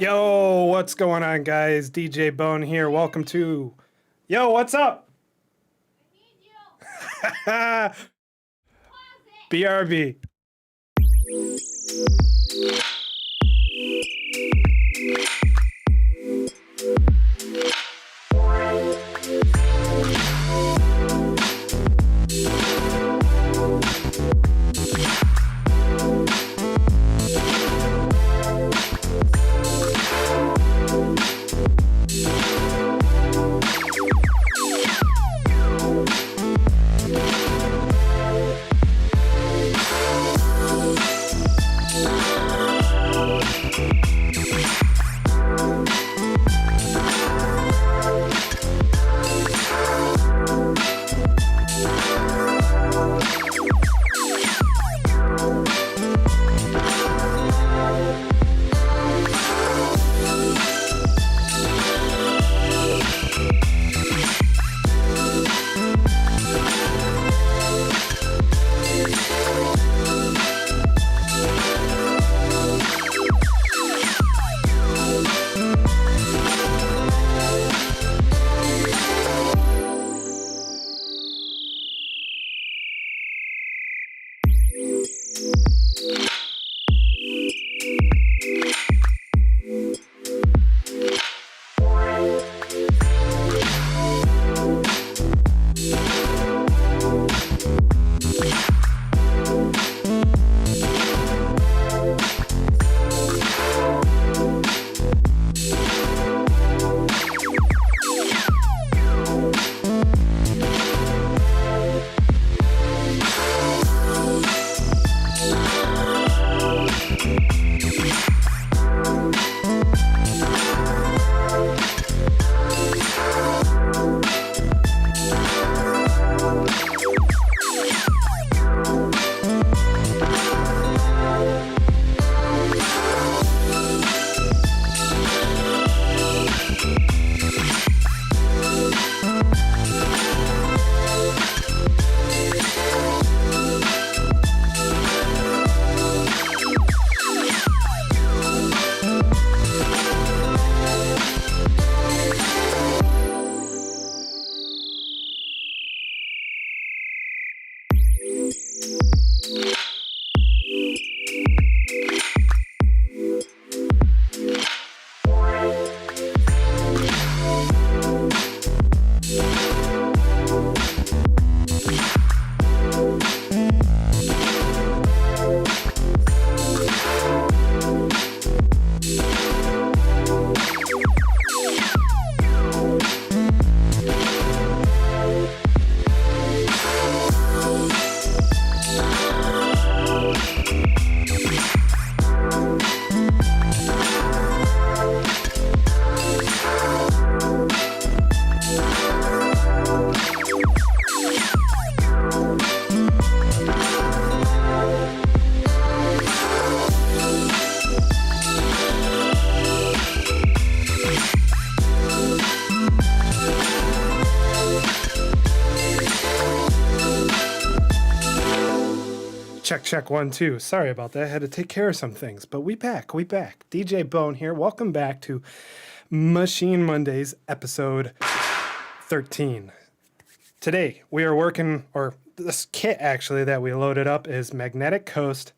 Yo, what's going on, guys? DJ Bone here. Welcome to... Yo, what's up? I need you. BRB. Check, 1, 2. Sorry about that. I had to take care of some things, but we back. DJ Bone here. Welcome back to Machine Mondays, episode 13. Today, we are working, or this kit actually that we loaded up is Magnetic Coast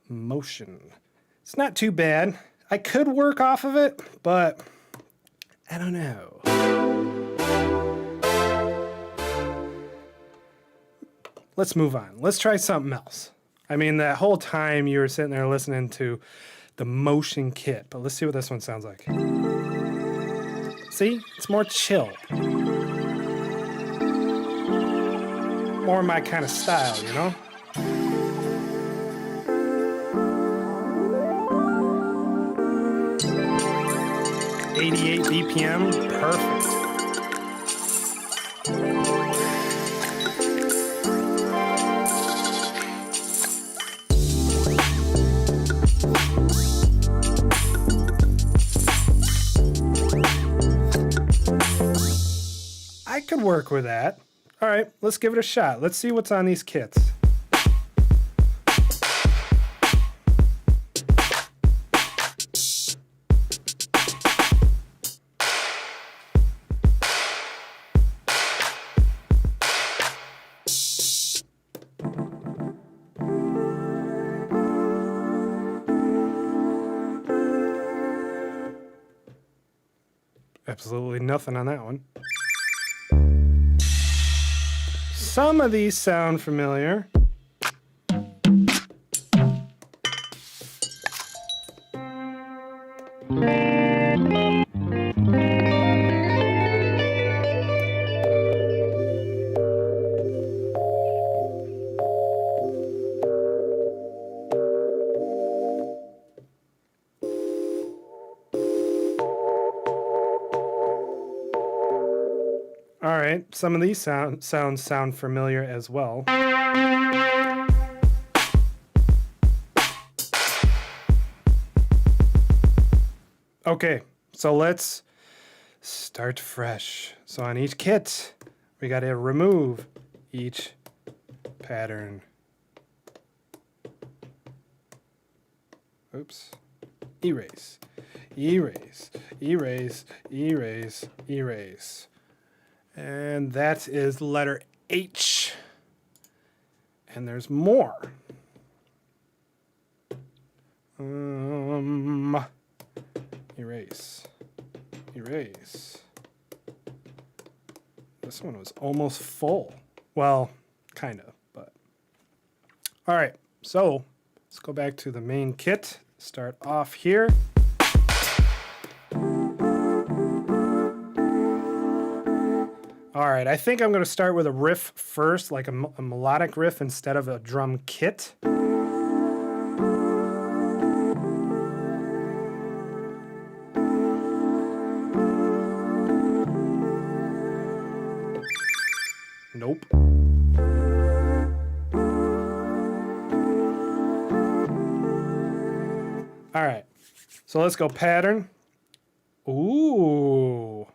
Motion. It's not too bad. I could work off of it, but I don't know. Let's move on. Let's try something else. I mean, that whole time you were sitting there listening to the Motion kit, but let's see what this one sounds like. See? It's more chill. More my kind of style, you know? .88 BPM, perfect. I could work with that. All right, let's give it a shot. Let's see what's on these kits. Absolutely nothing on that one. Some of these sound familiar. All right, some of these sounds sound familiar as well. Okay, so let's start fresh. So on each kit, we got to remove each pattern. Oops. Erase, erase, erase, erase, erase. And that is letter H. And there's more. Erase. Erase. This one was almost full. Well, kind of, but. All right, so let's go back to the main kit. Start off here. All right, I think I'm going to start with a riff first, like a melodic riff instead of a drum kit. Nope. All right, so let's go pattern. Ooh.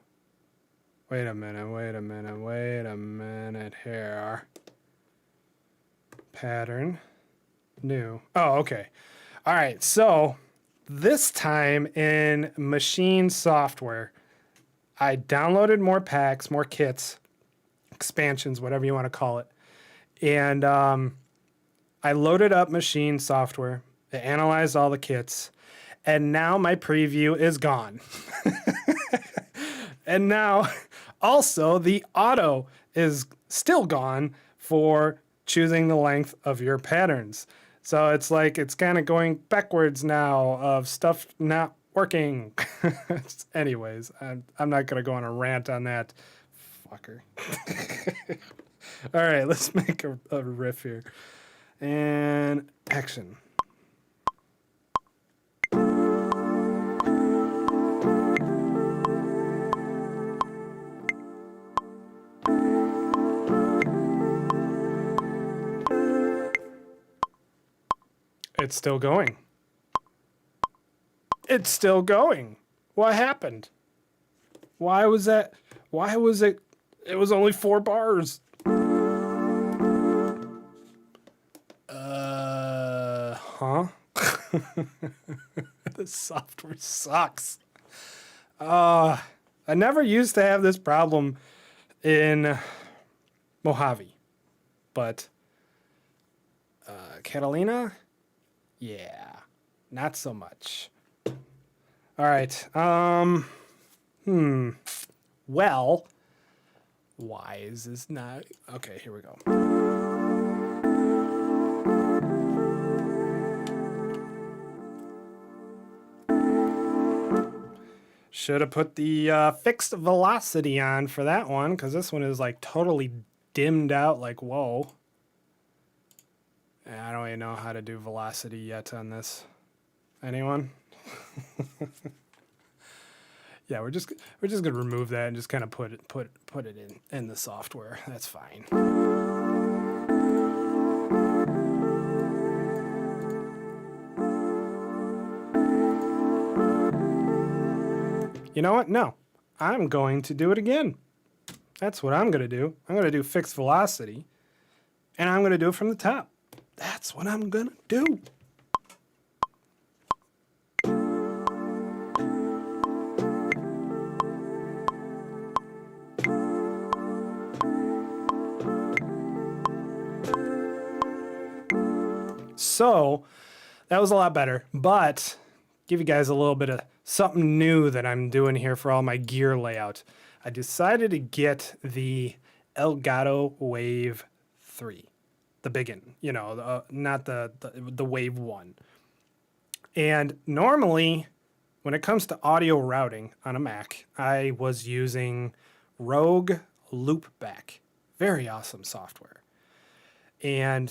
Wait a minute here. Pattern. New. Oh, okay. All right, so this time in Maschine software, I downloaded more packs, more kits, expansions, whatever you want to call it, And I loaded up Maschine software. It analyzed all the kits. And now my preview is gone. And now also the auto is still gone for choosing the length of your patterns. So it's like it's kind of going backwards now of stuff not working. Anyways, I'm not going to go on a rant on that. Fucker. All right, let's make a riff here. And action. It's still going. It's still going. What happened? Why was that? Why was it? It was only 4 bars. Huh? The software sucks. I never used to have this problem in Mojave, but Catalina, yeah, not so much. All right. Well, why is this not? Okay, here we go. Should have put the fixed velocity on for that one, because this one is like totally dimmed out, like, whoa. I don't even know how to do velocity yet on this. Anyone? Yeah, we're just gonna remove that and just kind of put it in the software. That's fine. You know what? No, I'm going to do it again. That's what I'm gonna do. I'm gonna do fixed velocity, and I'm gonna do it from the top. That's what I'm gonna do. So that was a lot better, but give you guys a little bit of something new that I'm doing here for all my gear layout. I decided to get the Elgato Wave 3, the big one, you know, not the Wave 1. And normally, when it comes to audio routing on a Mac, I was using Rogue Loopback. Very awesome software. And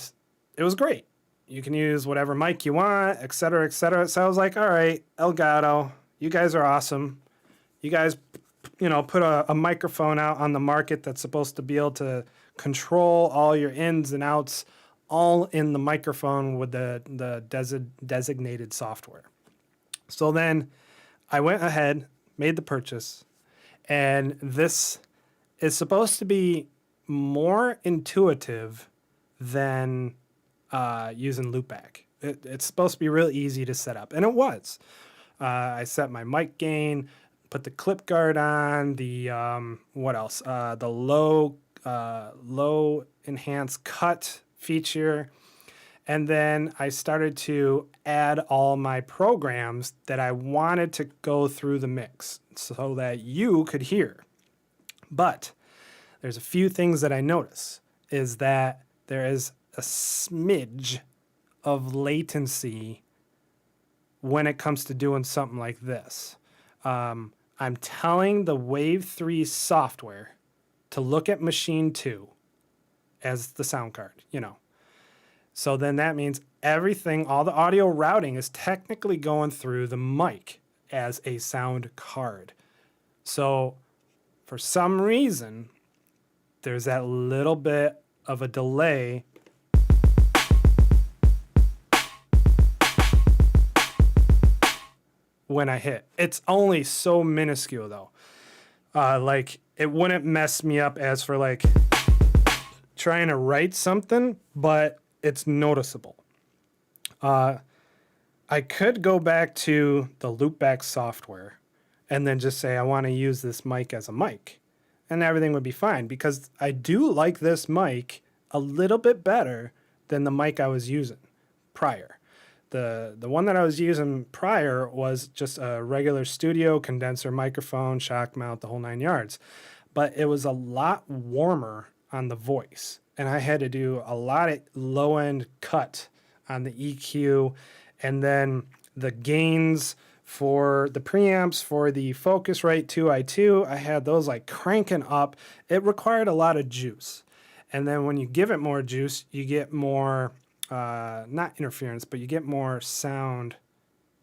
it was great. You can use whatever mic you want, et cetera, et cetera. So I was like, all right, Elgato, you guys are awesome. You guys, you know, put a microphone out on the market that's supposed to be able to control all your ins and outs all in the microphone with the designated software. So then I went ahead, made the purchase, and this is supposed to be more intuitive than using Loopback. It's supposed to be real easy to set up, and it was. I set my mic gain, put the clip guard on, the what else? The low enhanced cut feature, and then I started to add all my programs that I wanted to go through the mix so that you could hear. But there's a few things that I notice is that there is a smidge of latency when it comes to doing something like this. I'm telling the Wave 3 software to look at Maschine 2 as the sound card, you know. So then that means everything, all the audio routing is technically going through the mic as a sound card. So for some reason, there's that little bit of a delay when I hit. It's only so minuscule though. Like it wouldn't mess me up as for like trying to write something, but it's noticeable. I could go back to the Loopback software and then just say I want to use this mic as a mic, and everything would be fine because I do like this mic a little bit better than the mic I was using prior. The one that I was using prior was just a regular studio condenser microphone, shock mount, the whole 9 yards. But it was a lot warmer on the voice. And I had to do a lot of low end cut on the EQ. And then the gains for the preamps for the Focusrite 2i2, I had those like cranking up. It required a lot of juice. And then when you give it more juice, you get more, not interference, but you get more sound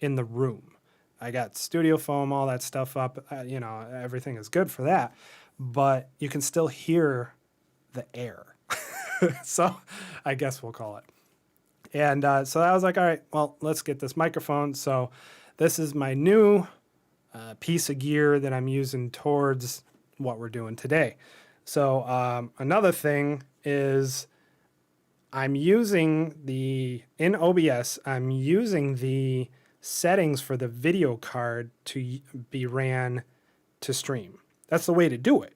in the room. I got studio foam, all that stuff up. Everything is good for that. But you can still hear the air. So I guess we'll call it. And so I was like, all right, well, let's get this microphone. So this is my new piece of gear that I'm using towards what we're doing today. So another thing is in OBS, I'm using the settings for the video card to be ran to stream. That's the way to do it,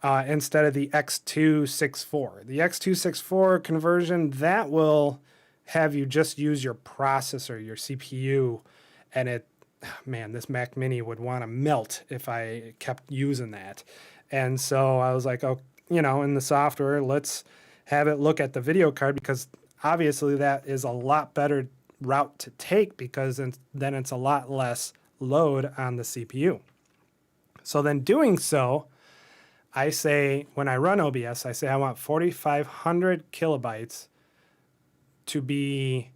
instead of the X264. The X264 conversion, that will have you just use your processor, your CPU, and this Mac Mini would want to melt if I kept using that. And so I was like, in the software, let's have it look at the video card, because obviously that is a lot better route to take, because then it's a lot less load on the CPU. So then doing so, I say, when I run OBS, I say I want 4,500 kilobytes to be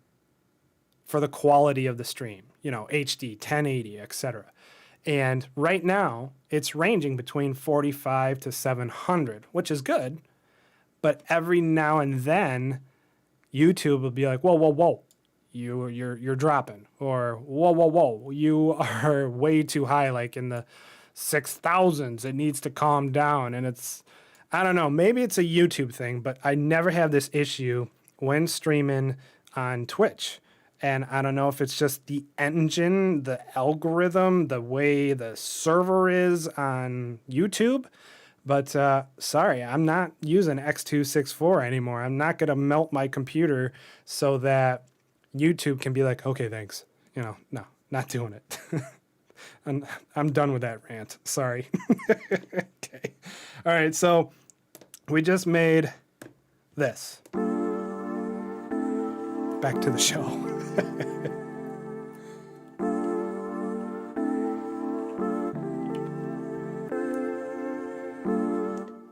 for the quality of the stream, HD, 1080, etc. And right now, it's ranging between 45 to 700, which is good. But every now and then, YouTube will be like, whoa, you're dropping. Or whoa, you are way too high, like in the 6,000s. It needs to calm down. And I don't know, maybe it's a YouTube thing, but I never have this issue when streaming on Twitch. And I don't know if it's just the engine, the algorithm, the way the server is on YouTube. But sorry, I'm not using X264 anymore. I'm not going to melt my computer so that YouTube can be like, okay, thanks. No, not doing it. I'm done with that rant. Sorry. Okay. All right, so we just made this. Back to the show.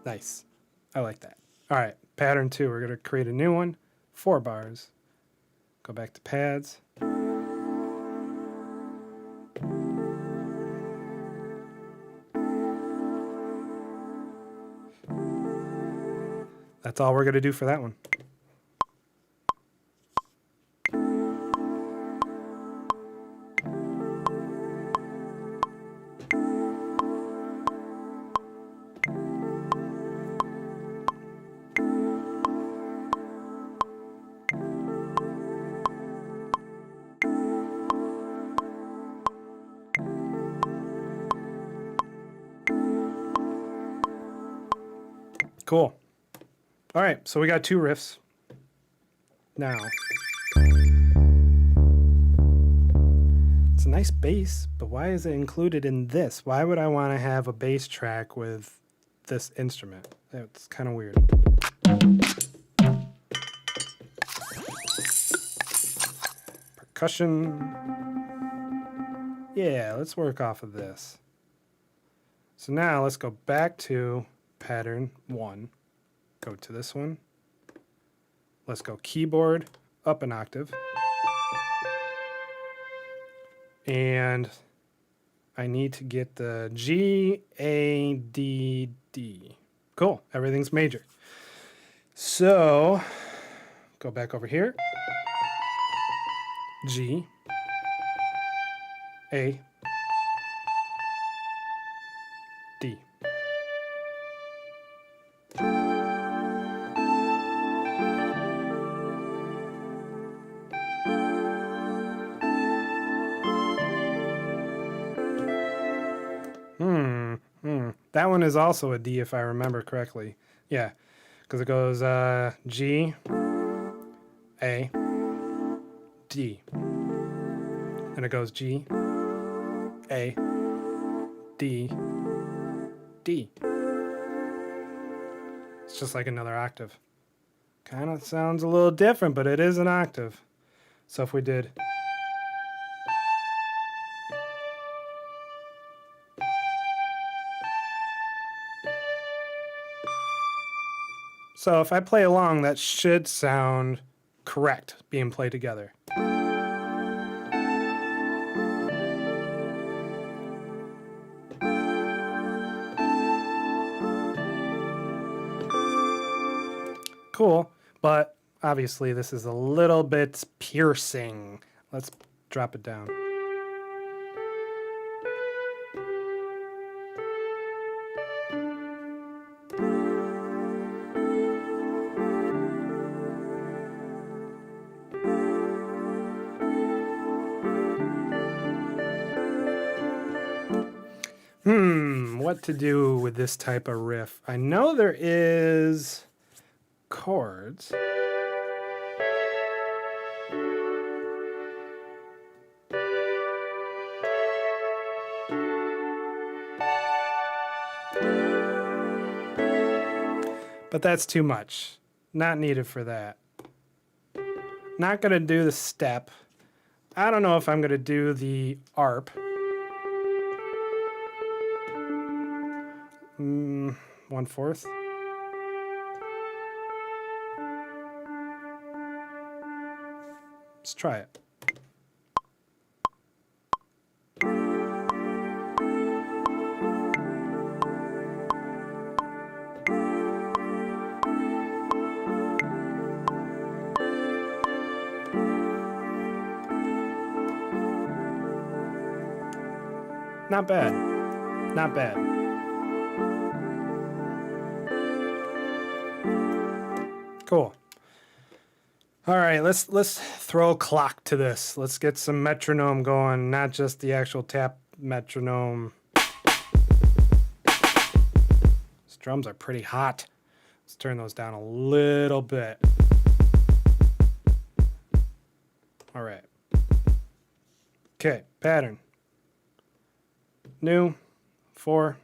Nice. I like that. All right, pattern 2. We're going to create a new one. 4 bars. Go back to pads. That's all we're going to do for that one. Cool. All right, so we got 2 riffs. Now, it's a nice bass, but why is it included in this? Why would I want to have a bass track with this instrument? It's kind of weird. Percussion. Yeah, let's work off of this. So now let's go back to pattern 1. Go to this one. Let's go keyboard up an octave. And I need to get the G, A, D, D. Cool, everything's major. So go back over here. G, A, D. That one is also a D if I remember correctly. Yeah. because it goes G, A, D. And it goes G, A, D, D. It's just like another octave. Kind of sounds a little different, but it is an octave. So if we did... So if I play along, that should sound correct being played together. Cool, but obviously this is a little bit piercing. Let's drop it down. What to do with this type of riff? I know there is chords. But that's too much. Not needed for that. Not gonna do the step. I don't know if I'm gonna do the ARP. 1/4. Let's try it. Not bad. Not bad. Cool. All right, let's throw a clock to this. Let's get some metronome going, not just the actual tap metronome. These drums are pretty hot. Let's turn those down a little bit. All right. Okay, pattern. New, 4.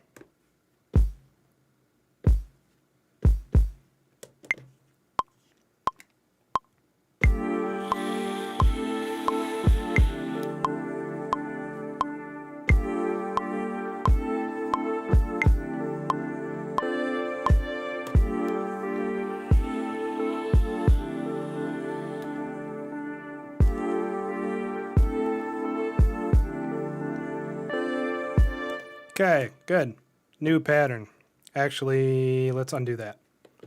Okay, good. New pattern. Actually, let's undo that.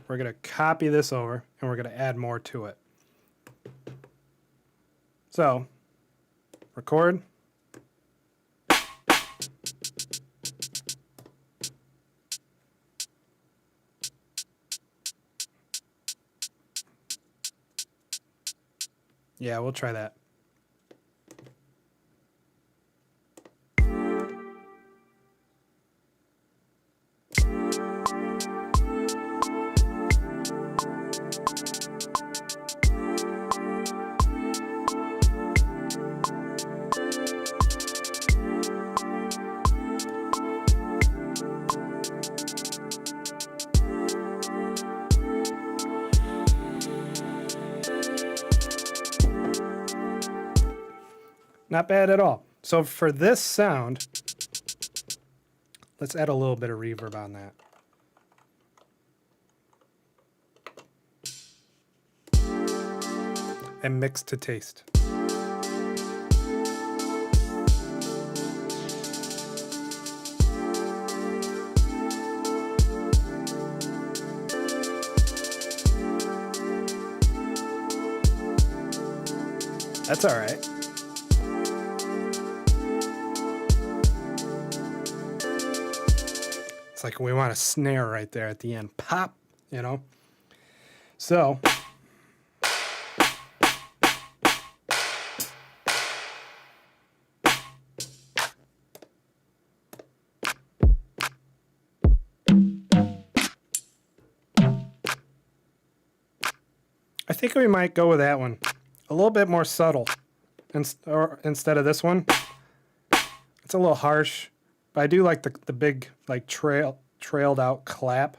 We're going to copy this over, and we're going to add more to it. So, record. Yeah, we'll try that. Not bad at all. So for this sound, let's add a little bit of reverb on that. And mix to taste. That's all right. It's like we want a snare right there at the end. Pop, you know? So, I think we might go with that one. A little bit more subtle. Instead of this one. It's a little harsh. But I do like the big, like, trailed out clap.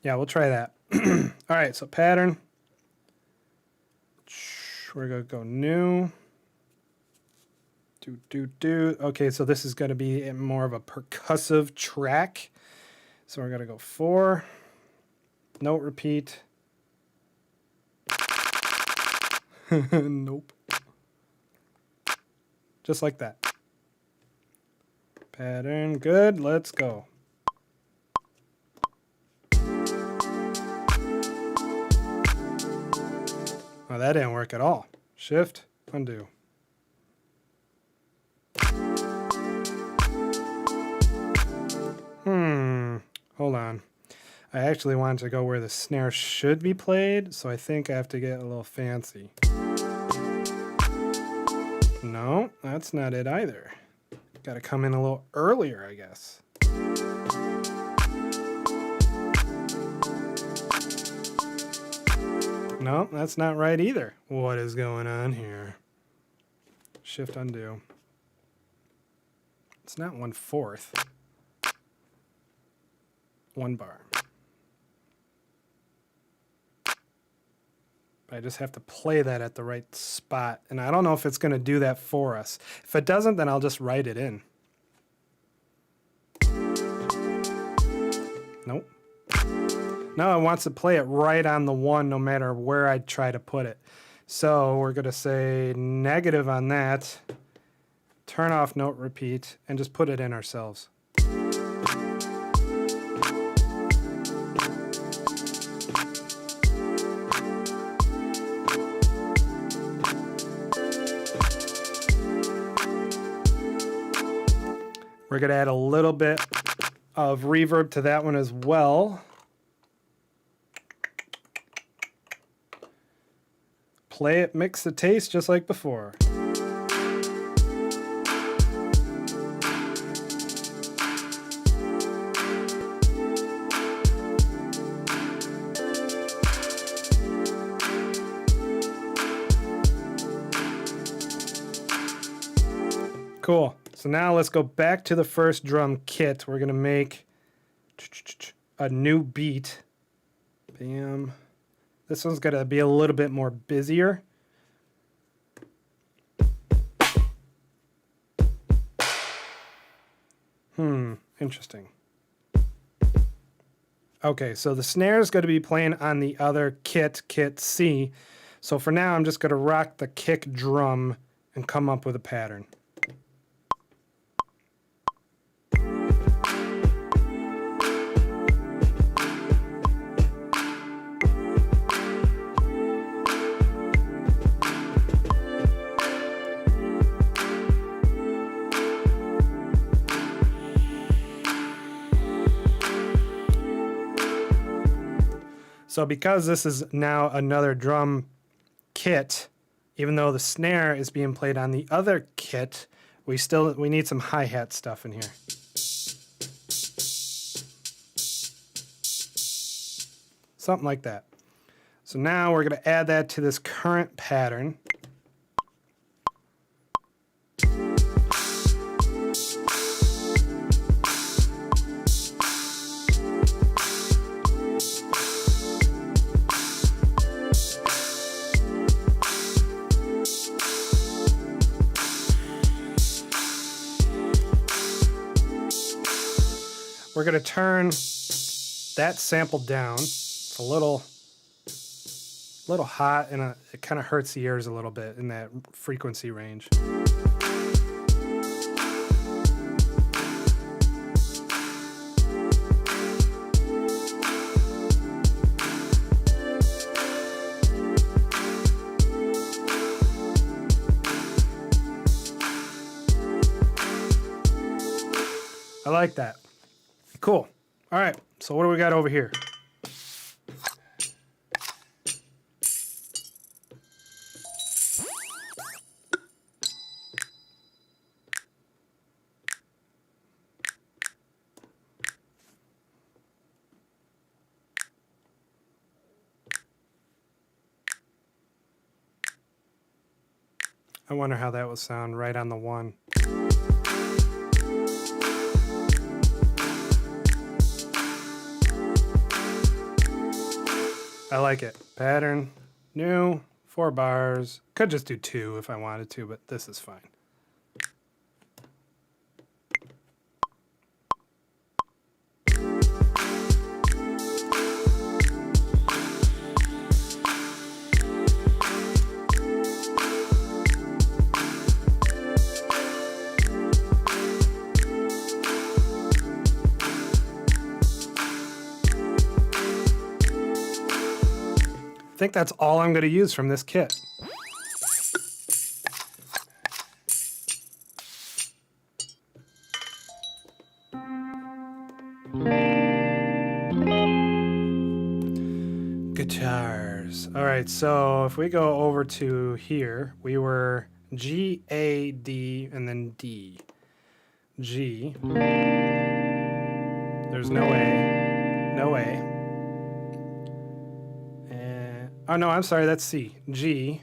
Yeah, we'll try that. All right, so pattern. We're going to go new. Okay, so this is going to be more of a percussive track. So we're going to go 4. Note repeat. Nope. Just like that. Pattern, good, let's go. Oh, that didn't work at all. Shift, undo. Hold on. I actually wanted to go where the snare should be played, so I think I have to get a little fancy. No, that's not it either. Gotta come in a little earlier, I guess. No, that's not right either. What is going on here? Shift undo. It's not 1/4. 1 bar. I just have to play that at the right spot. And I don't know if it's going to do that for us. If it doesn't, then I'll just write it in. Nope. No, it wants to play it right on the 1 no matter where I try to put it. So we're going to say negative on that. Turn off note repeat and just put it in ourselves. We're going to add a little bit of reverb to that one as well. Play it, mix the taste just like before. Cool. So now let's go back to the first drum kit. We're going to make a new beat. Bam. This one's going to be a little bit more busier. Interesting. Okay, so the snare is going to be playing on the other kit C. So for now, I'm just going to rock the kick drum and come up with a pattern. So because this is now another drum kit, even though the snare is being played on the other kit, we need some hi-hat stuff in here. Something like that. So now we're going to add that to this current pattern. We're going to turn that sample down. It's a little hot, and it kind of hurts the ears a little bit in that frequency range. I like that. Cool. All right, so what do we got over here? I wonder how that will sound right on the 1. I like it. Pattern, new, 4 bars. Could just do 2 if I wanted to, but this is fine. I think that's all I'm going to use from this kit. Guitars. All right, so if we go over to here, we were G, A, D, and then D. G. There's no A. No A. Oh, no, I'm sorry, that's C. G.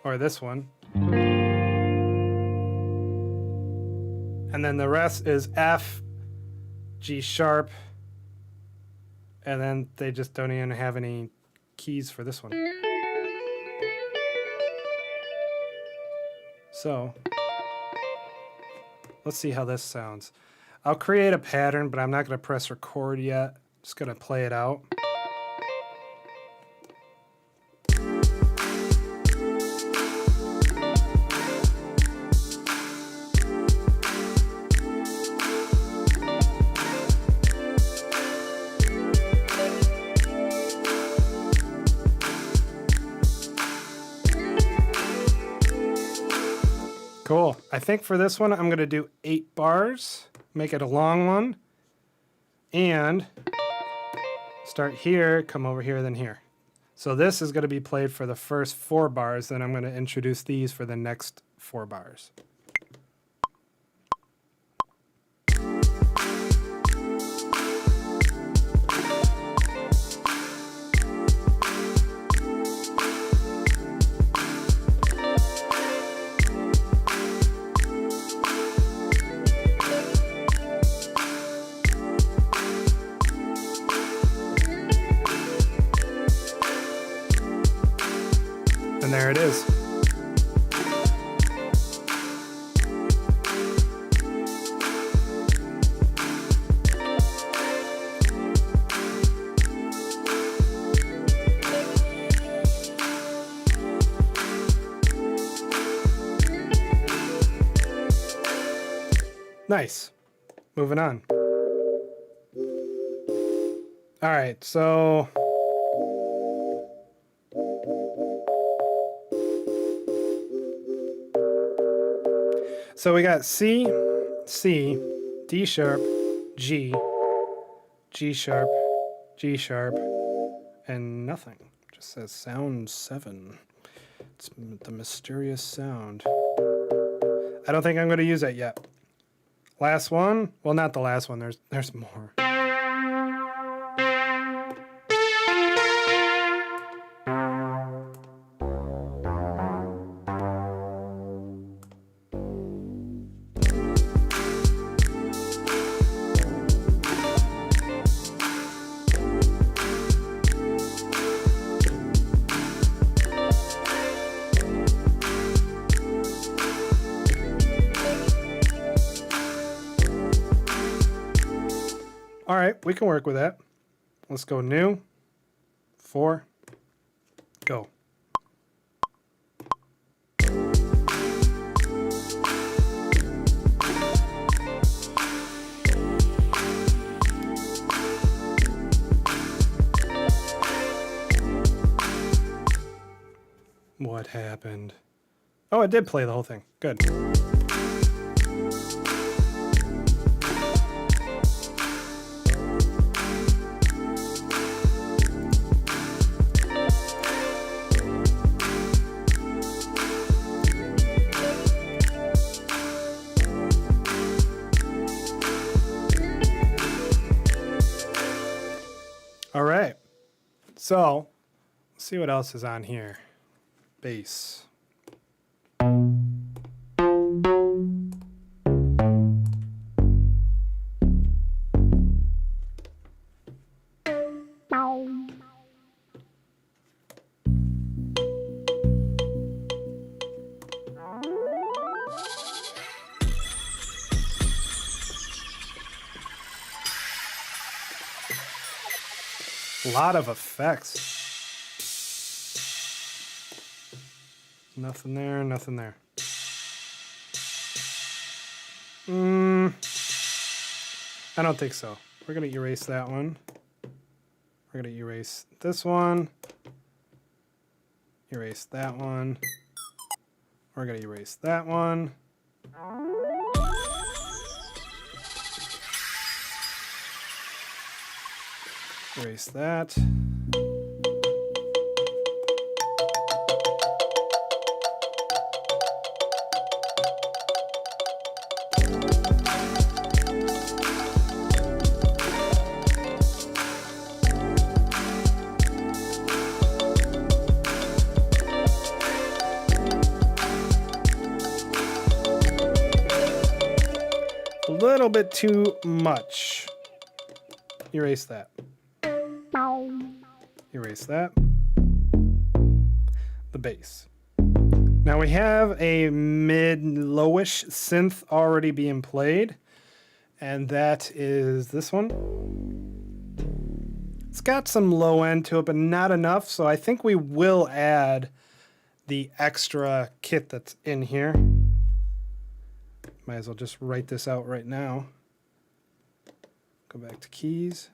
Or this one. And then the rest is F, G sharp, and then they just don't even have any keys for this one. So, let's see how this sounds. I'll create a pattern, but I'm not going to press record yet. Just going to play it out. Cool. I think for this one, I'm going to do 8 bars, make it a long one, and start here, come over here, then here. So this is going to be played for the first 4 bars, then I'm going to introduce these for the next 4 bars. And there it is. Nice. Moving on. All right, so we got C, C, D sharp, G, G sharp, G sharp, and nothing. Just says sound 7. It's the mysterious sound. I don't think I'm going to use that yet. Last one? Well, not the last one. There's more. All right, we can work with that. Let's go new, 4, go. What happened? Oh, it did play the whole thing. Good. All right, so let's see what else is on here. Bass. A lot of effects. Nothing there, nothing there. I don't think so. We're going to erase that one. We're going to erase this one. Erase that one. We're going to erase that one. Erase that. A little bit too much. Erase that. Erase that. The bass. Now we have a mid-lowish synth already being played, and that is this one. It's got some low end to it, but not enough, so I think we will add the extra kit that's in here. Might as well just write this out right now. Go back to keys.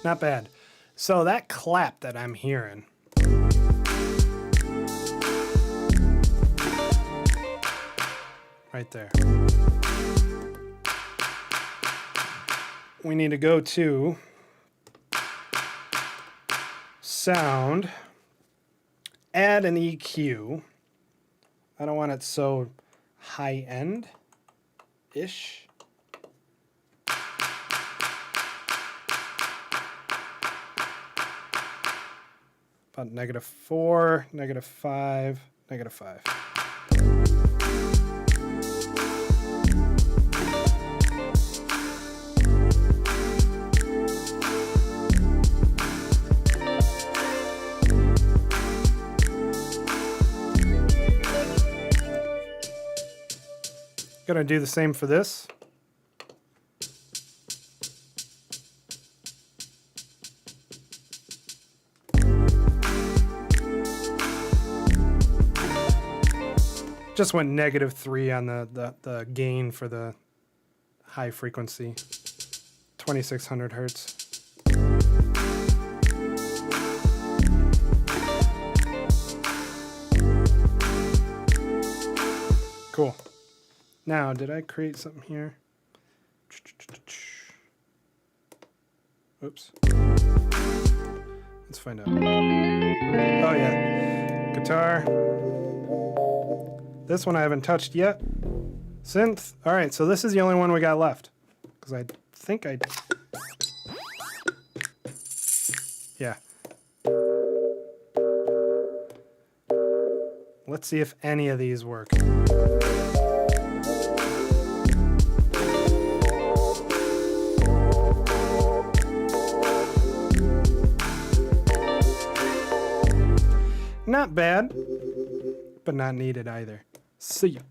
Not bad. So that clap that I'm hearing, right there. We need to go to sound, add an EQ. I don't want it so high-end-ish. About -4, -5, -5. Gonna do the same for this. Just went -3 on the gain for the high frequency, 2600 hertz. Cool. Now, did I create something here? Oops. Let's find out. Oh yeah, guitar. This one I haven't touched yet. Synth. All right, so this is the only one we got left. Because I think I... Yeah. Let's see if any of these work. Not bad, but not needed either. See ya.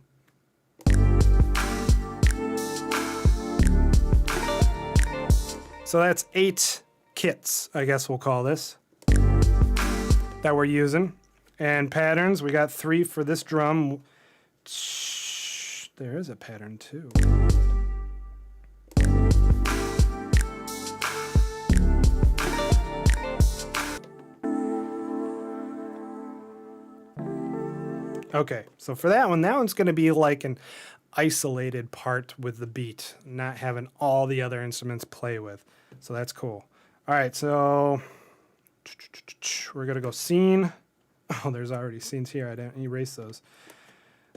So that's 8 kits, I guess we'll call this, that we're using. And patterns, we got 3 for this drum. There is a pattern too. Okay, so for that one's going to be like an isolated part with the beat, not having all the other instruments play with. So that's cool. All right, so we're going to go scene. Oh, there's already scenes here. I didn't erase those.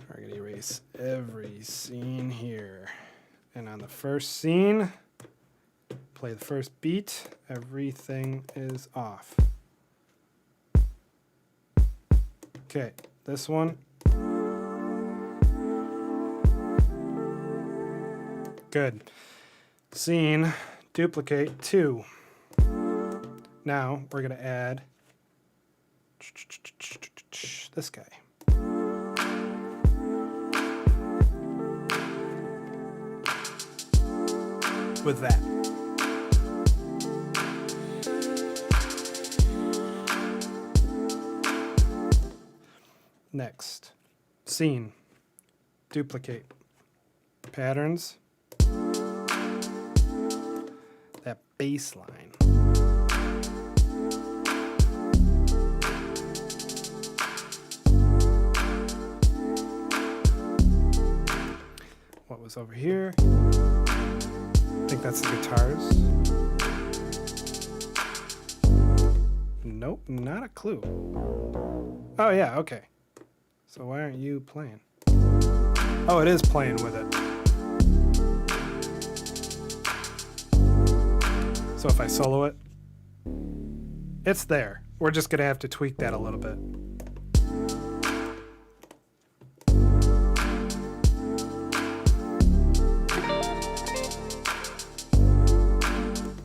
We're going to erase every scene here. And on the first scene, play the first beat. Everything is off. Okay, this one. Good. Scene, duplicate 2. Now we're going to add this guy. With that. Next, scene, duplicate, patterns, that bass line. What was over here? I think that's the guitars. Nope, not a clue. Oh yeah, okay. So why aren't you playing? Oh, it is playing with it. So if I solo it, it's there. We're just gonna have to tweak that a little bit.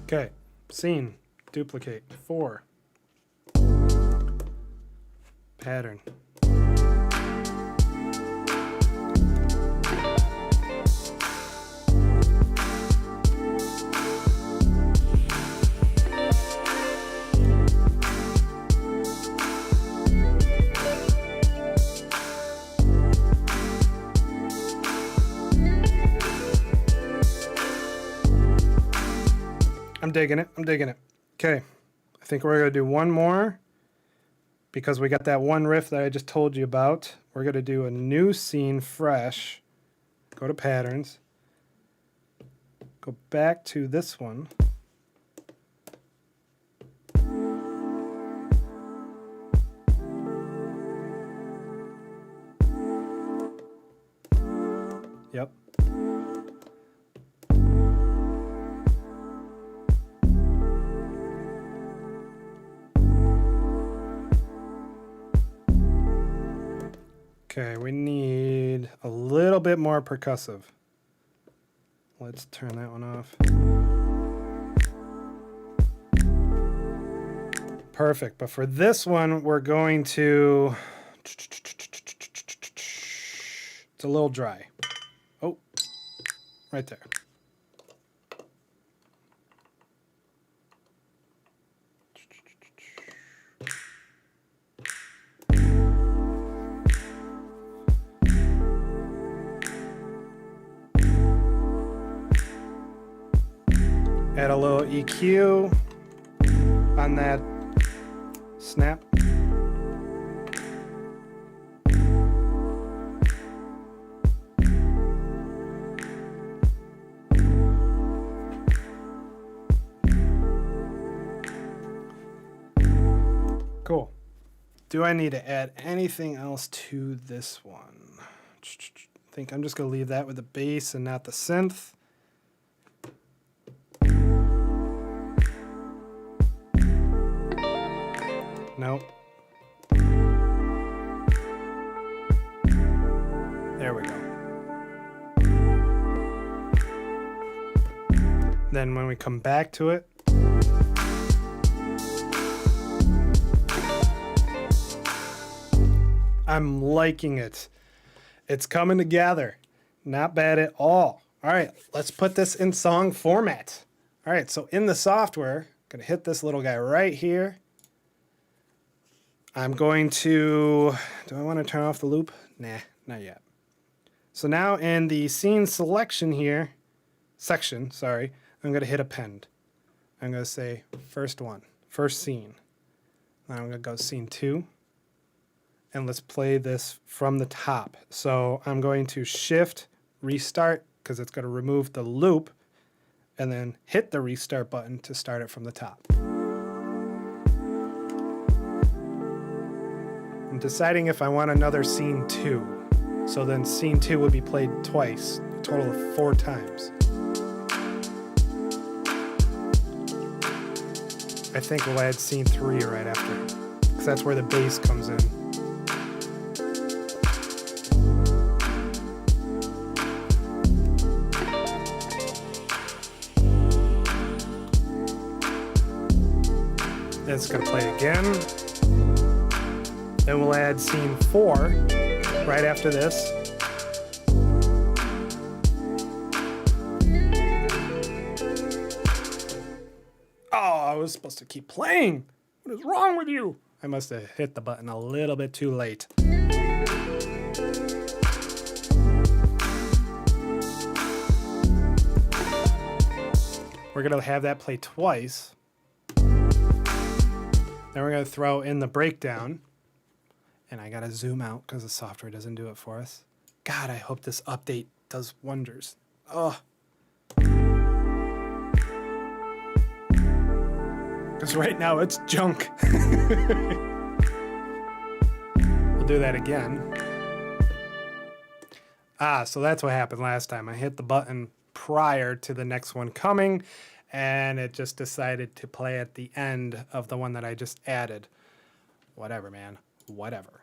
Okay, scene, duplicate, 4. Pattern. I'm digging it. I'm digging it. Okay. I think we're going to do one more because we got that one riff that I just told you about. We're going to do a new scene fresh. Go to patterns. Go back to this one. Yep. Okay, we need a little bit more percussive. Let's turn that one off. Perfect, but for this one, we're going to... It's a little dry. Oh, right there. Add a little EQ on that snap. Cool. Do I need to add anything else to this one? I think I'm just going to leave that with the bass and not the synth. Nope. There we go. Then when we come back to it, I'm liking it. It's coming together. Not bad at all. All right, let's put this in song format. All right, so in the software, I'm gonna hit this little guy right here. I'm going to, do I want to turn off the loop? Nah, not yet. So now in the scene selection here, section, sorry, I'm going to hit append. I'm going to say first one, first scene. Now I'm going to go scene 2. And let's play this from the top. So I'm going to shift restart because it's going to remove the loop, and then hit the restart button to start it from the top. I'm deciding if I want another scene 2. So then scene 2 will be played twice, a total of 4 times. I think we'll add scene 3 right after, because that's where the bass comes in. Then it's going to play again. Then we'll add scene 4 right after this. Oh, I was supposed to keep playing. What is wrong with you? I must have hit the button a little bit too late. We're going to have that play twice. Then we're going to throw in the breakdown. And I got to zoom out because the software doesn't do it for us. God, I hope this update does wonders. Oh. Because right now it's junk. We'll do that again. So that's what happened last time. I hit the button prior to the next one coming, and it just decided to play at the end of the one that I just added. Whatever, man. Whatever.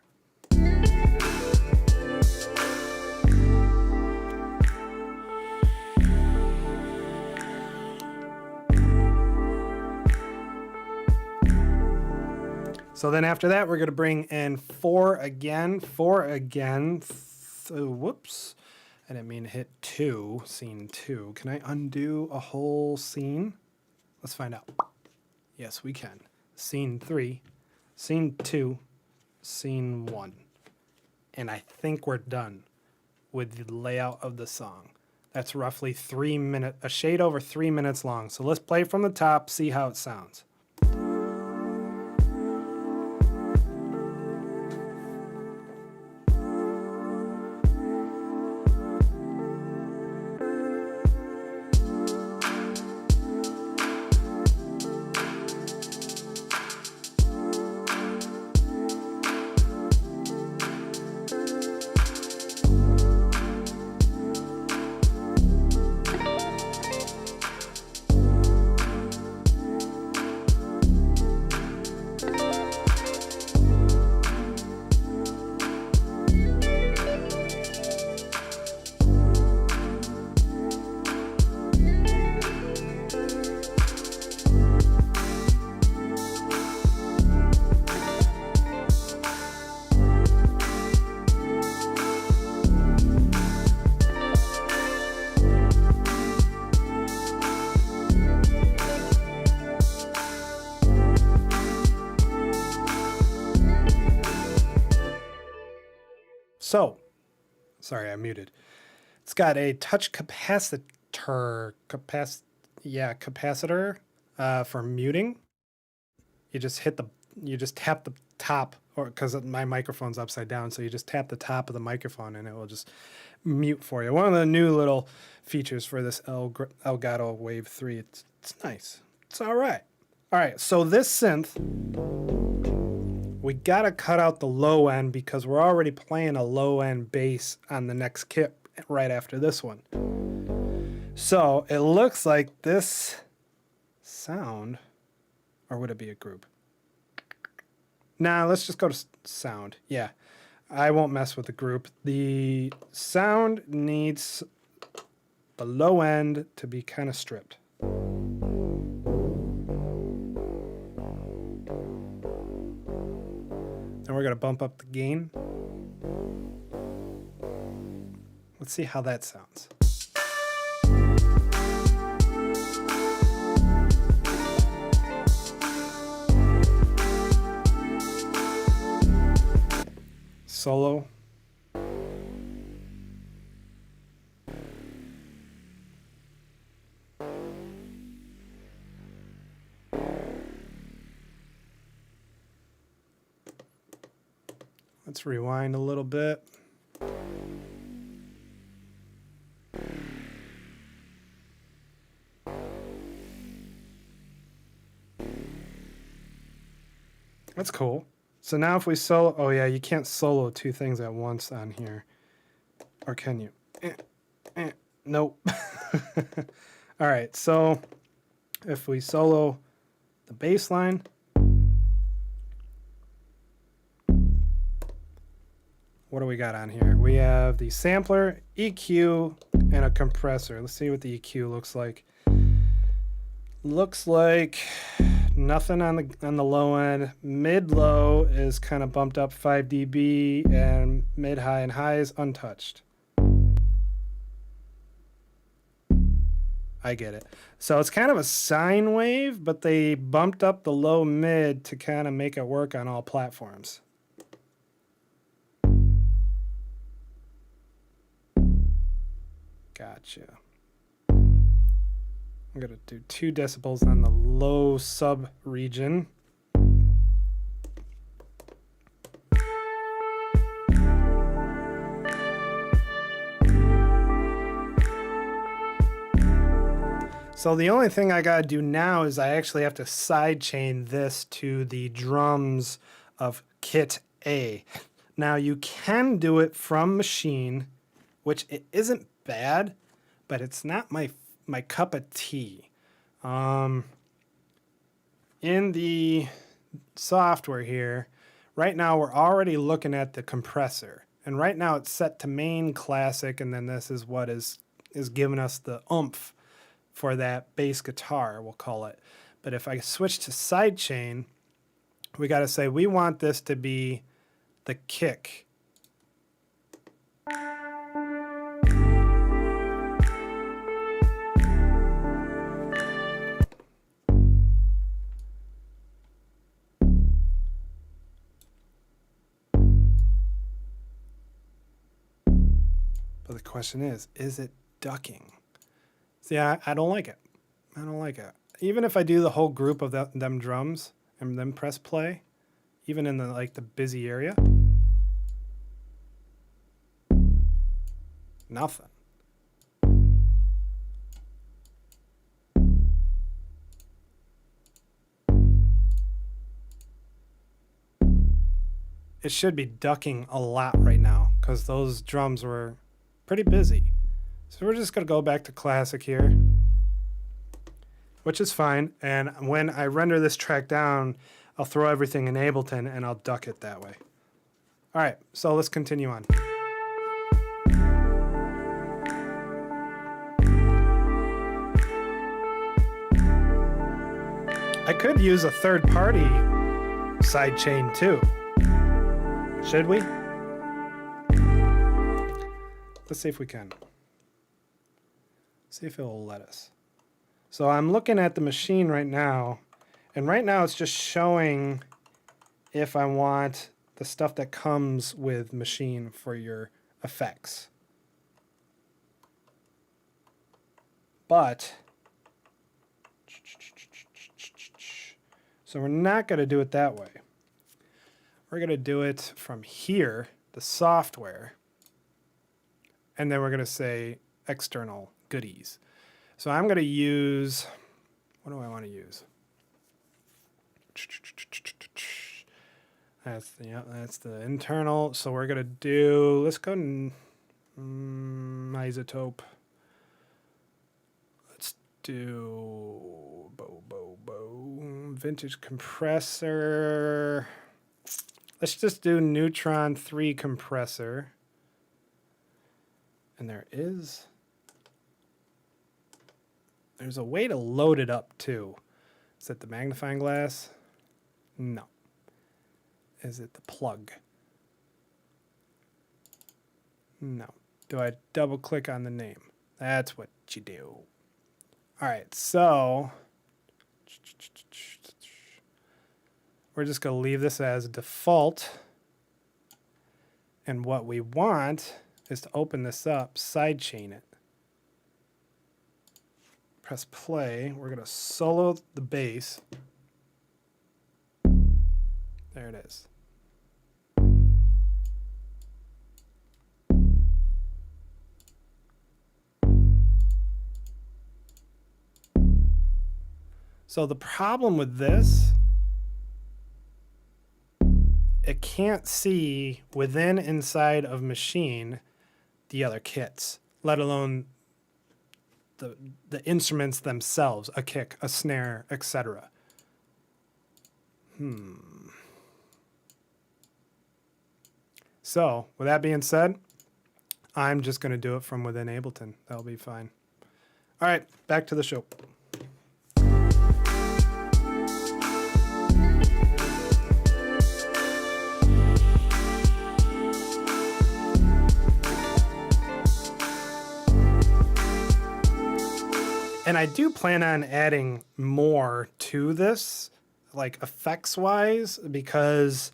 So then after that, we're going to bring in 4 again. Whoops. I didn't mean to hit 2, scene 2. Can I undo a whole scene? Let's find out. Yes, we can. Scene 3, scene 2, scene 1. And I think we're done with the layout of the song. That's roughly 3 minutes, a shade over 3 minutes long. So let's play from the top, see how it sounds. So, sorry, I'm muted. It's got a touch capacitor for muting. You just tap the top, or because my microphone's upside down, so you just tap the top of the microphone and it will just mute for you. One of the new little features for this Elgato Wave 3. It's nice. It's all right. All right, so this synth, we got to cut out the low end because we're already playing a low end bass on the next kit right after this one. So it looks like this sound, or would it be a group? Nah, let's just go to sound. Yeah, I won't mess with the group. The sound needs the low end to be kind of stripped. And we're going to bump up the gain. Let's see how that sounds. Solo. Let's rewind a little bit. That's cool. So now if we solo, oh yeah, you can't solo two things at once on here. Or can you? Nope. All right, so if we solo the bass line, what do we got on here? We have the sampler, EQ, and a compressor. Let's see what the EQ looks like. Looks like nothing on the low end. Mid-low is kind of bumped up 5 dB, and mid-high and high is untouched. I get it. So it's kind of a sine wave, but they bumped up the low mid to kind of make it work on all platforms. Gotcha. I'm going to do 2 decibels on the low sub region. So the only thing I gotta do now is I actually have to sidechain this to the drums of kit A. Now you can do it from Maschine, which it isn't bad, but it's not my cup of tea. In the software here, right now we're already looking at the compressor. And right now it's set to main classic, and then this is what is giving us the oomph for that bass guitar, we'll call it. But if I switch to sidechain, we got to say we want this to be the kick. But the question is it ducking? See, I don't like it. I don't like it. Even if I do the whole group of them drums and then press play, even in the busy area, nothing. It should be ducking a lot right now because those drums were pretty busy. So we're just going to go back to classic here, which is fine. And when I render this track down, I'll throw everything in Ableton and I'll duck it that way. All right, so let's continue on. I could use a third-party sidechain too. Should we? Let's see if we can. See if it will let us. So I'm looking at the Maschine right now, and right now it's just showing if I want the stuff that comes with Maschine for your effects. But, so we're not going to do it that way. We're going to do it from here, the software, and then we're going to say external goodies. So I'm going to use, what do I want to use? That's the internal. So we're going to do, let's go isotope. Let's do vintage compressor. Let's just do Neutron 3 compressor. And there's a way to load it up too. Is it the magnifying glass? No. Is it the plug? No. Do I double click on the name? That's what you do. All right, so we're just going to leave this as default. And what we want is to open this up, sidechain it. Press play. We're going to solo the bass. There it is. So the problem with this it can't see within inside of Maschine the other kits, let alone the instruments themselves, a kick, a snare, etc. So, with that being said, I'm just going to do it from within Ableton. That'll be fine. All right, back to the show. And I do plan on adding more to this, like effects-wise, because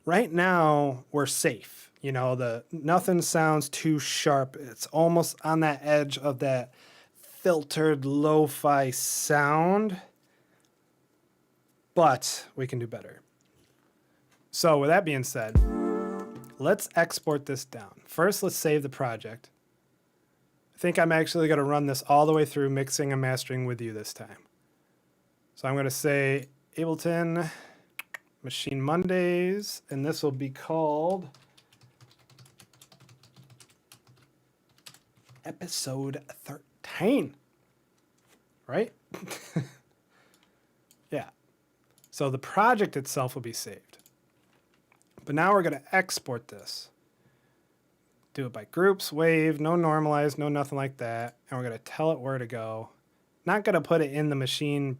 right now we're safe. You know, nothing sounds too sharp. It's almost on that edge of that filtered lo-fi sound, but we can do better. So with that being said, let's export this down. First, let's save the project. I think I'm actually going to run this all the way through mixing and mastering with you this time. So I'm going to say Ableton Maschine Mondays, and this will be called episode 13, right? Yeah. So the project itself will be saved. But now we're going to export this. Do it by groups, wave, no normalize, no nothing like that. And we're going to tell it where to go. Not going to put it in the Maschine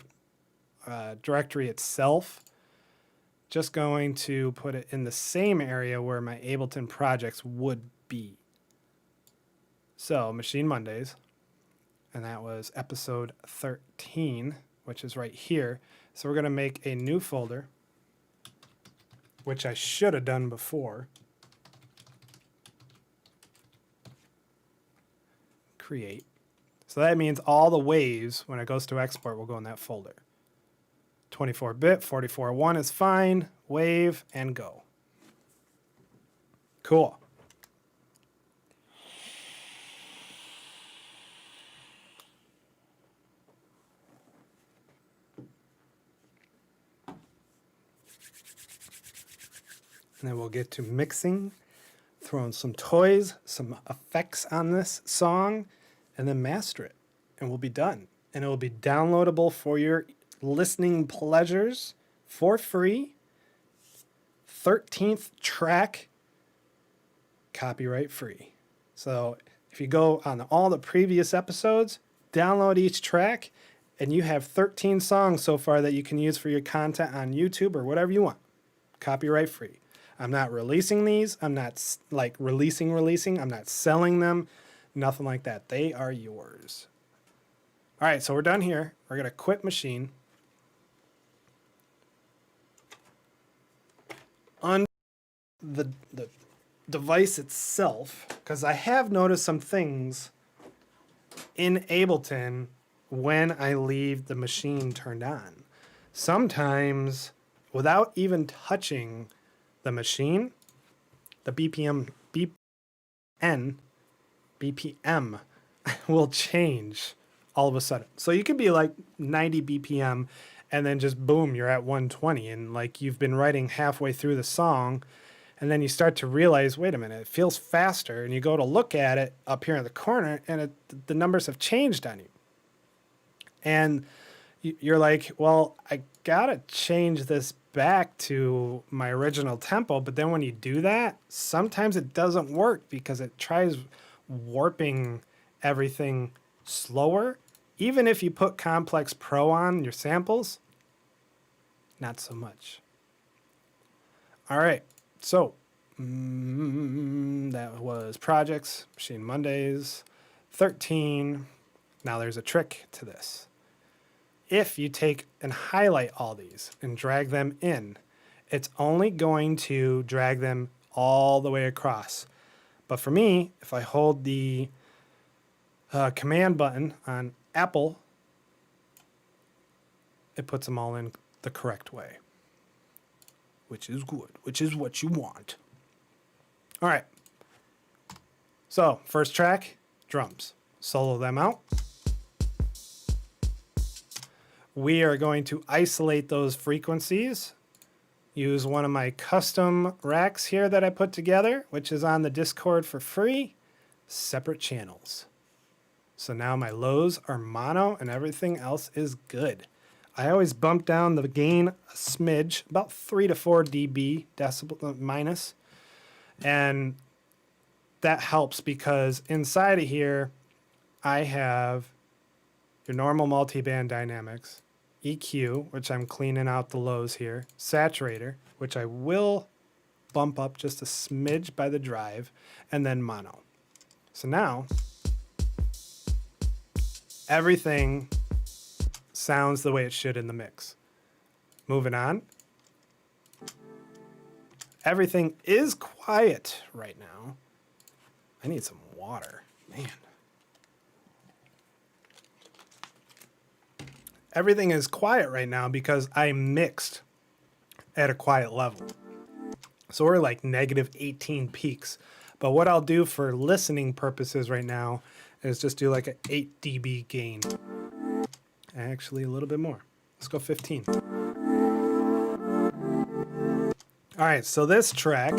directory itself. Just going to put it in the same area where my Ableton projects would be. So Maschine Mondays, and that was episode 13, which is right here. So we're going to make a new folder, which I should have done before. Create. So that means all the waves, when it goes to export, will go in that folder. 24-bit, 44.1 is fine. Wave, and go. Cool. And then we'll get to mixing, throwing some toys, some effects on this song, and then master it. And we'll be done. And it will be downloadable for your listening pleasures for free. 13th track, copyright free. So if you go on all the previous episodes, download each track, and you have 13 songs so far that you can use for your content on YouTube or whatever you want. Copyright free. I'm not releasing these. I'm not like releasing. I'm not selling them. Nothing like that. They are yours. All right, so we're done here. We're going to quit Maschine. On the device itself, because I have noticed some things in Ableton when I leave the Maschine turned on. Sometimes, without even touching the Maschine, the BPM will change all of a sudden. So you could be like 90 BPM and then just boom, you're at 120, and like you've been writing halfway through the song, and then you start to realize, wait a minute, it feels faster, and you go to look at it up here in the corner, and the numbers have changed on you. And you're like, well, I gotta change this back to my original tempo, but then when you do that, sometimes it doesn't work because it tries warping everything slower. Even if you put Complex Pro on your samples, not so much. All right, so that was projects, Maschine Mondays, 13. Now there's a trick to this. If you take and highlight all these and drag them in, it's only going to drag them all the way across. But for me, if I hold the command button on Apple, it puts them all in the correct way, which is good, which is what you want. All right. So first track, drums. Solo them out. We are going to isolate those frequencies use one of my custom racks here that I put together, which is on the Discord for free. Separate channels. So now my lows are mono and everything else is good. I always bump down the gain a smidge, about 3 to 4 dB decibel minus. And that helps because inside of here, I have your normal multiband dynamics, EQ, which I'm cleaning out the lows here, saturator, which I will bump up just a smidge by the drive, and then mono. So now, everything sounds the way it should in the mix. Moving on. Everything is quiet right now. I need some water, man. Everything is quiet right now because I mixed at a quiet level. So we're like negative 18 peaks. But what I'll do for listening purposes right now is just do like an 8 dB gain. Actually, a little bit more. Let's go 15. All right, so this track,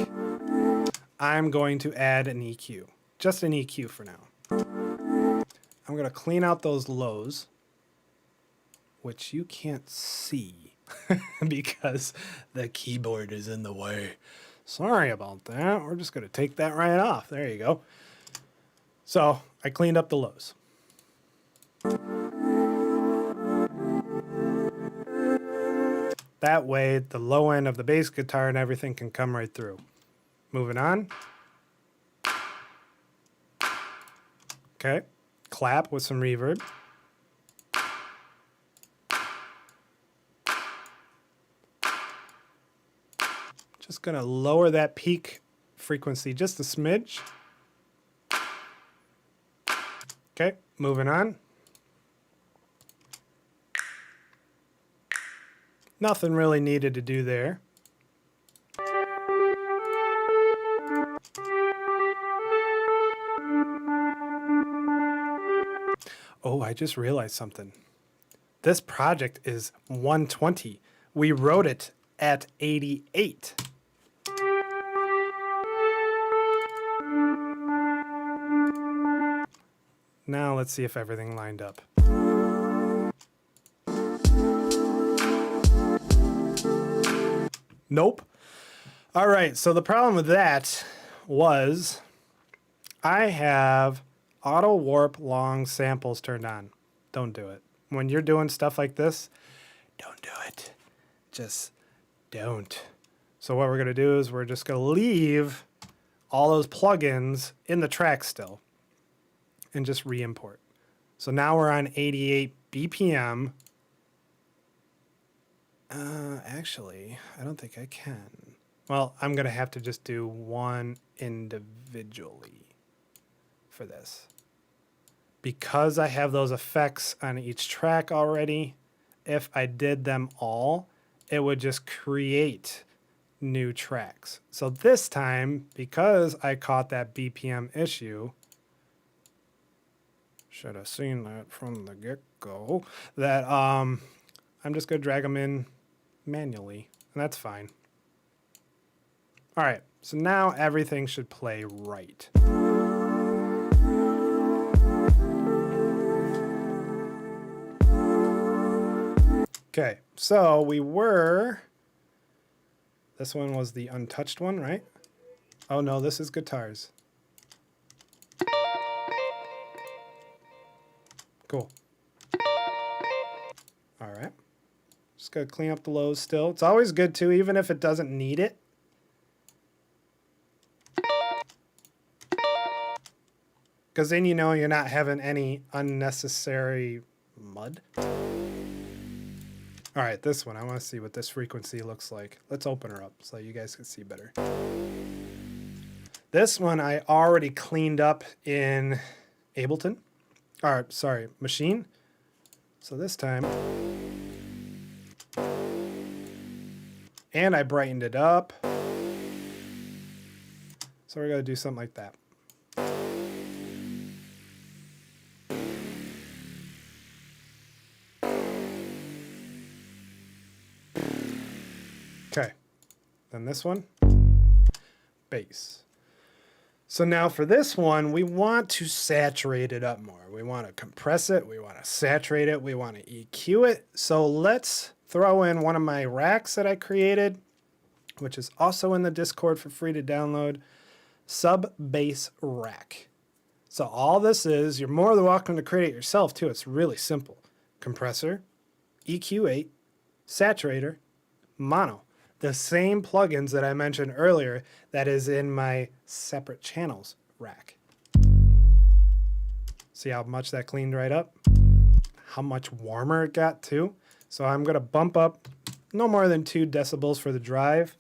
I'm going to add an EQ. Just an EQ for now. I'm going to clean out those lows, which you can't see because the keyboard is in the way. Sorry about that. We're just going to take that right off. There you go. So I cleaned up the lows. That way, the low end of the bass guitar and everything can come right through. Moving on. Okay. Clap with some reverb. Just going to lower that peak frequency just a smidge. Okay, moving on. Nothing really needed to do there. Oh, I just realized something. This project is 120. We wrote it at 88. Now let's see if everything lined up. Nope. All right, so the problem with that was I have auto warp long samples turned on. Don't do it. When you're doing stuff like this, don't do it. Just don't. So what we're going to do is we're just going to leave all those plugins in the track still and just re-import. So now we're on 88 BPM. Actually, I don't think I can. Well, I'm going to have to just do one individually for this. Because I have those effects on each track already, if I did them all, it would just create new tracks. So this time, because I caught that BPM issue, should have seen that from the get-go, that I'm just going to drag them in manually, and that's fine. All right, so now everything should play right. Okay, so this one was the untouched one, right? Oh no, this is guitars. Cool. All right. Just gotta clean up the lows still. It's always good to, even if it doesn't need it. Because then you know you're not having any unnecessary mud. All right, this one, I want to see what this frequency looks like. Let's open her up so you guys can see better. This one I already cleaned up in Ableton. Or, sorry, Maschine. So this time... And I brightened it up. So we're going to do something like that. Okay. Then this one, bass. So now for this one, we want to saturate it up more. We want to compress it. We want to saturate it. We want to EQ it. So let's throw in one of my racks that I created, which is also in the Discord for free to download, Sub Bass Rack. So all this is, you're more than welcome to create it yourself too. It's really simple. Compressor, EQ8, saturator, mono. The same plugins that I mentioned earlier that is in my separate channels rack. See how much that cleaned right up? How much warmer it got too? So I'm gonna bump up no more than 2 decibels for the drive.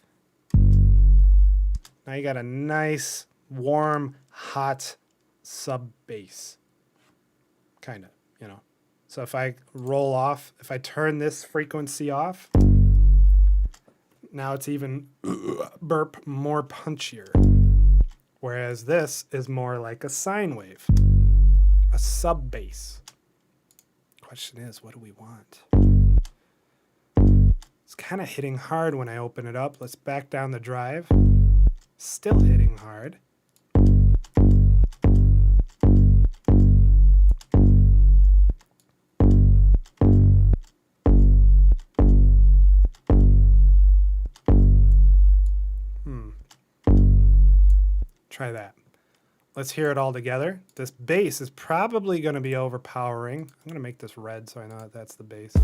Now you got a nice, warm, hot sub bass. Kinda, you know. So if I roll off, if I turn this frequency off, now it's even burp more punchier. Whereas this is more like a sine wave, a sub bass. Question is, what do we want? It's kind of hitting hard when I open it up. Let's back down the drive. Still hitting hard. Try that. Let's hear it all together. This bass is probably going to be overpowering. I'm going to make this red so I know that that's the bass.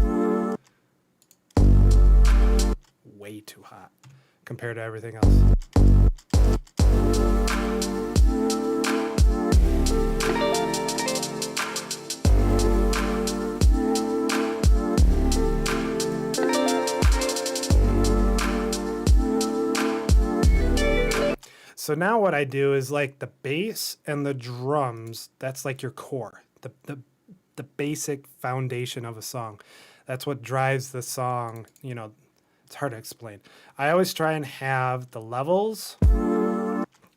Way too hot compared to everything else. So now what I do is like the bass and the drums, that's like your core, the basic foundation of a song. That's what drives the song, you know, it's hard to explain. I always try and have the levels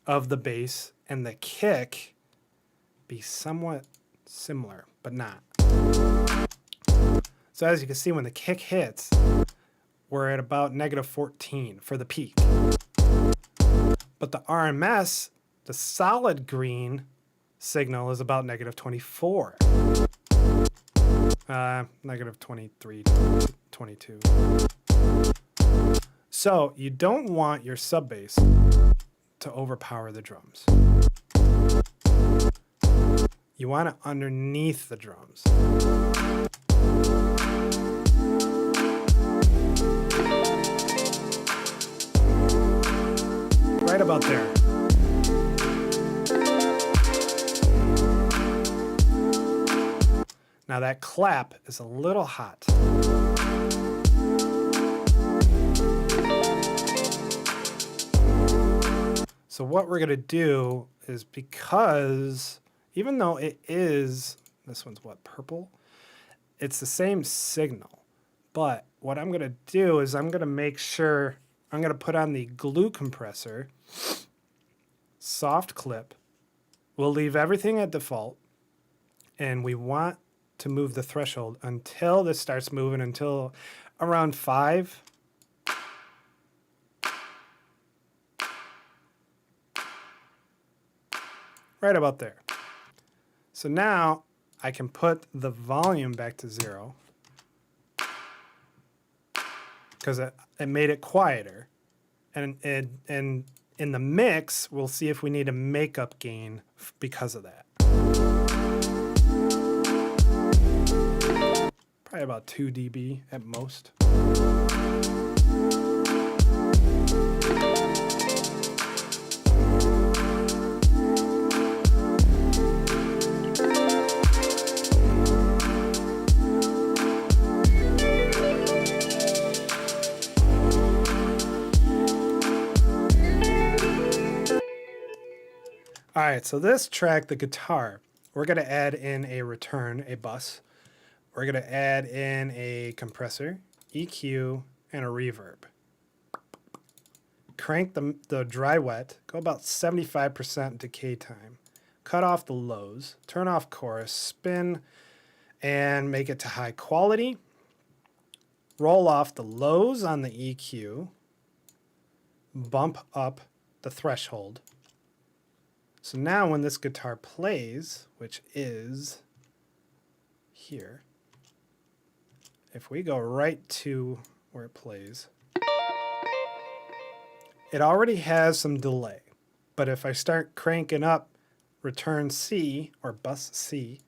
of the bass and the kick be somewhat similar, but not. So as you can see, when the kick hits, we're at about -14 for the peak. But the RMS, the solid green signal is about -24. -23, 22. So you don't want your sub bass to overpower the drums. You want it underneath the drums. Right about there. Now that clap is a little hot. So what we're gonna do is, because even though it is, this one's what, purple? It's the same signal. But what I'm gonna do is I'm gonna make sure, I'm gonna put on the glue compressor, soft clip. We'll leave everything at default, and we want to move the threshold until this starts moving, until around 5. Right about there. So now I can put the volume back to 0 because it made it quieter. And in the mix, we'll see if we need a makeup gain because of that. Probably about 2 dB at most. All right, so this track, the guitar, we're going to add in a return, a bus. We're going to add in a compressor, EQ, and a reverb. Crank the dry wet, go about 75% decay time. Cut off the lows, turn off chorus, spin, and make it to high quality. Roll off the lows on the EQ. bump up the threshold. So now when this guitar plays, which is here, if we go right to where it plays, it already has some delay. But if I start cranking up return C or bus C,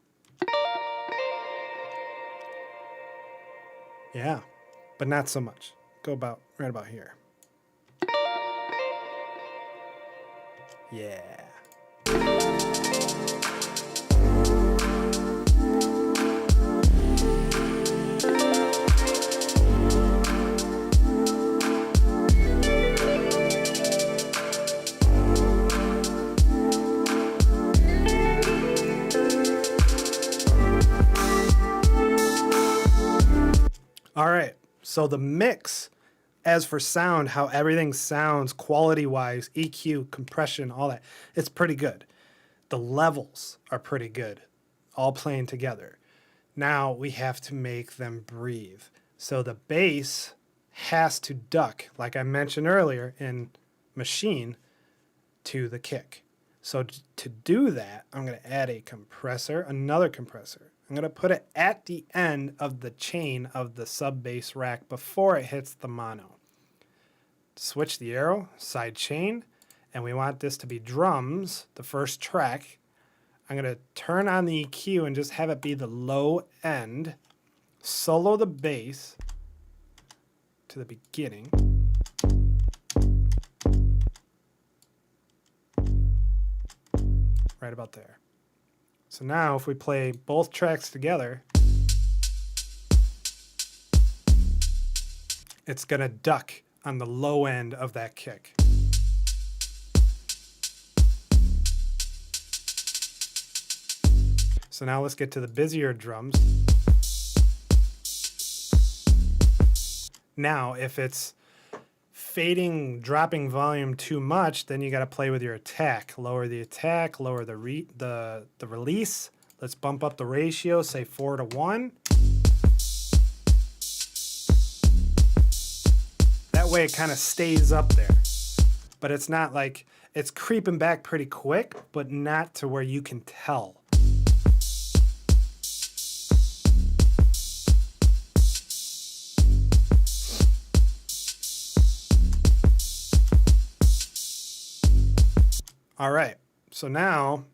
yeah, but not so much. Go about right about here. Yeah. All right, so the mix, as for sound, how everything sounds quality-wise, EQ, compression, all that, it's pretty good. The levels are pretty good, all playing together. Now we have to make them breathe. So the bass has to duck, like I mentioned earlier in Maschine, to the kick. So to do that, I'm going to add a compressor, another compressor. I'm going to put it at the end of the chain of the sub bass rack before it hits the mono. Switch the arrow, side chain, and we want this to be drums, the first track. I'm going to turn on the EQ and just have it be the low end, solo the bass to the beginning. Right about there. So now if we play both tracks together, it's going to duck on the low end of that kick. So now let's get to the busier drums. Now, if it's fading, dropping volume too much, then you got to play with your attack. Lower the attack, lower the release. Let's bump up the ratio, say 4:1. That way it kind of stays up there. But it's not like, it's creeping back pretty quick, but not to where you can tell. All right, so now,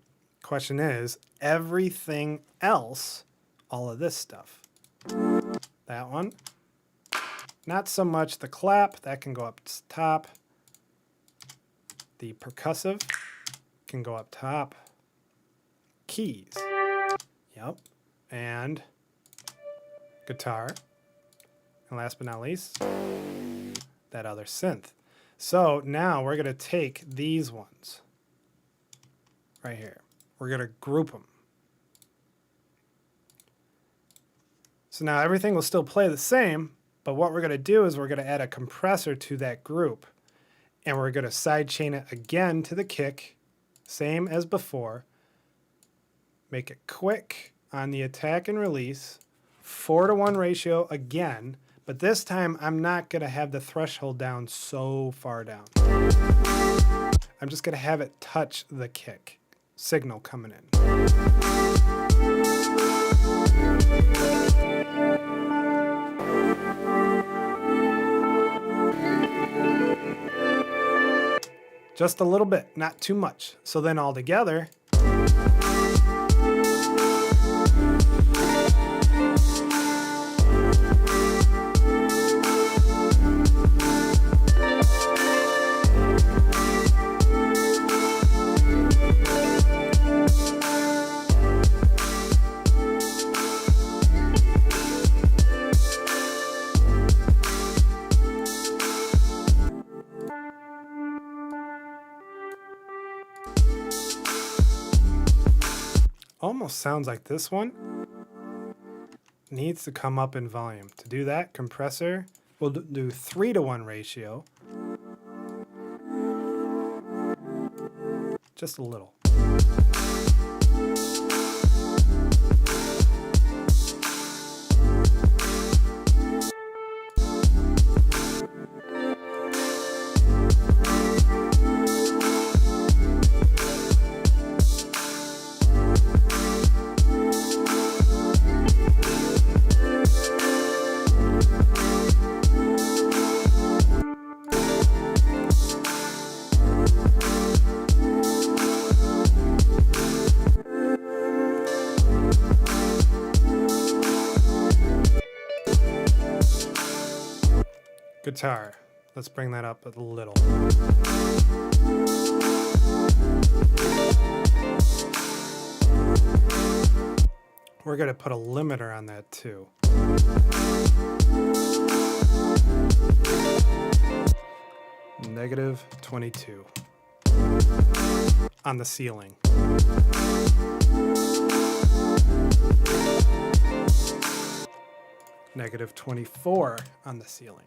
question is, everything else, all of this stuff, that one, not so much the clap, that can go up top, the percussive can go up top, keys, yep, and guitar, and last but not least, that other synth. So now we're gonna take these ones, right here. We're going to group them. So now everything will still play the same, but what we're going to do is we're going to add a compressor to that group. And we're going to sidechain it again to the kick, same as before. Make it quick on the attack and release. 4:1 ratio again, but this time I'm not going to have the threshold down so far down. I'm just going to have it touch the kick. Signal coming in. Just a little bit, not too much. So then all together, almost sounds like this one needs to come up in volume. To do that, compressor, we'll do 3:1 ratio. Just a little. guitar. Let's bring that up a little. We're going to put a limiter on that too. Negative 22 on the ceiling. Negative 24 on the ceiling.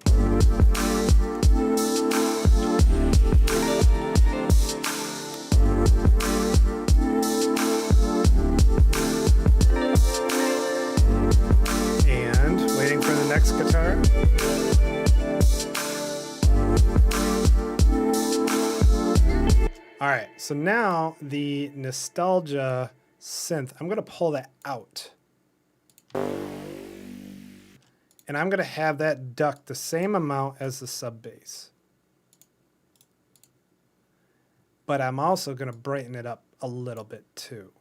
And waiting for the next guitar. All right, so now the nostalgia synth, I'm going to pull that out. And I'm going to have that duck the same amount as the sub bass. But I'm also going to brighten it up a little bit too.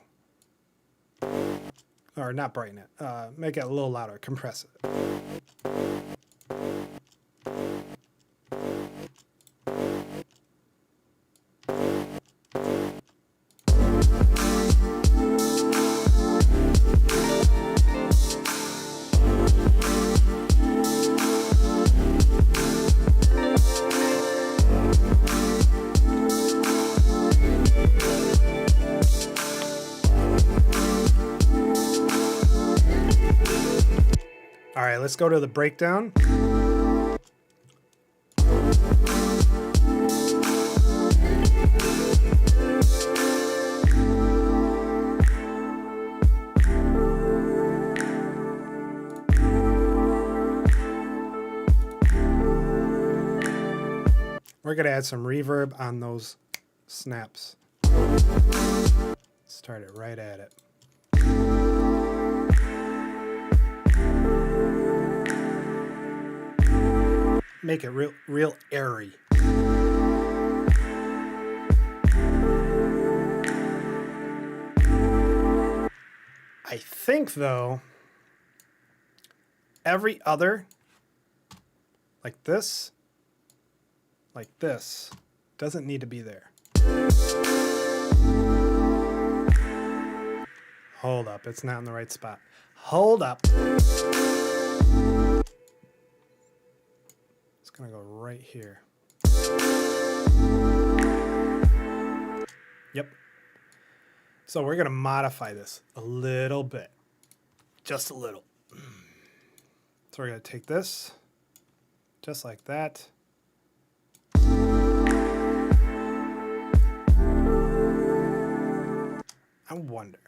Or not brighten it, make it a little louder, compress it. All right, let's go to the breakdown. We're going to add some reverb on those snaps. Start it right at it. Make it real airy. I think though, every other, like this, doesn't need to be there. Hold up, it's not in the right spot. Hold up. Gonna go right here. Yep. So we're gonna modify this a little bit. Just a little. So we're gonna take this, just like that. I wonder.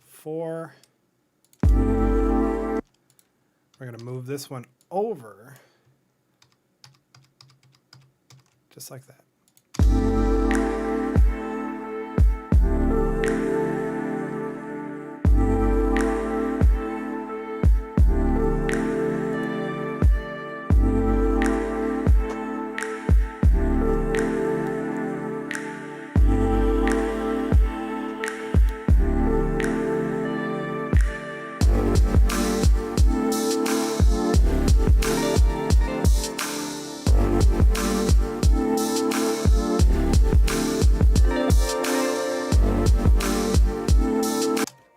4. We're going to move this one over, just like that.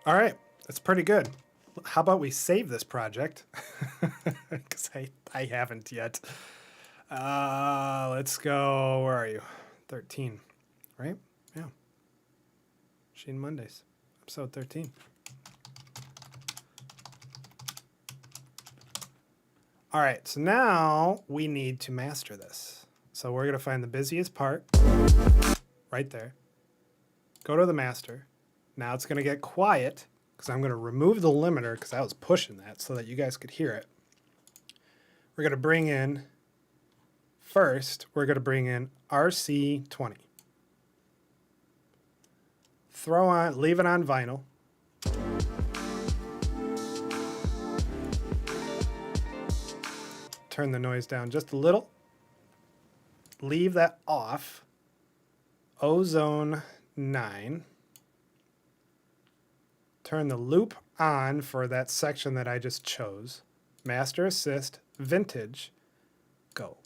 All right, that's pretty good. How about we save this project? Because I haven't yet. Let's go, where are you? 13, right? Yeah. Maschine Mondays, episode 13. All right, so now we need to master this. So we're gonna find the busiest part, right there. Go to the master. Now it's gonna get quiet, because I'm gonna remove the limiter, because I was pushing that so that you guys could hear it. We're gonna bring in, first, we're gonna bring in RC20. Leave it on vinyl. Turn the noise down just a little. Leave that off. Ozone 9. Turn the loop on for that section that I just chose. Master Assist, Vintage, go.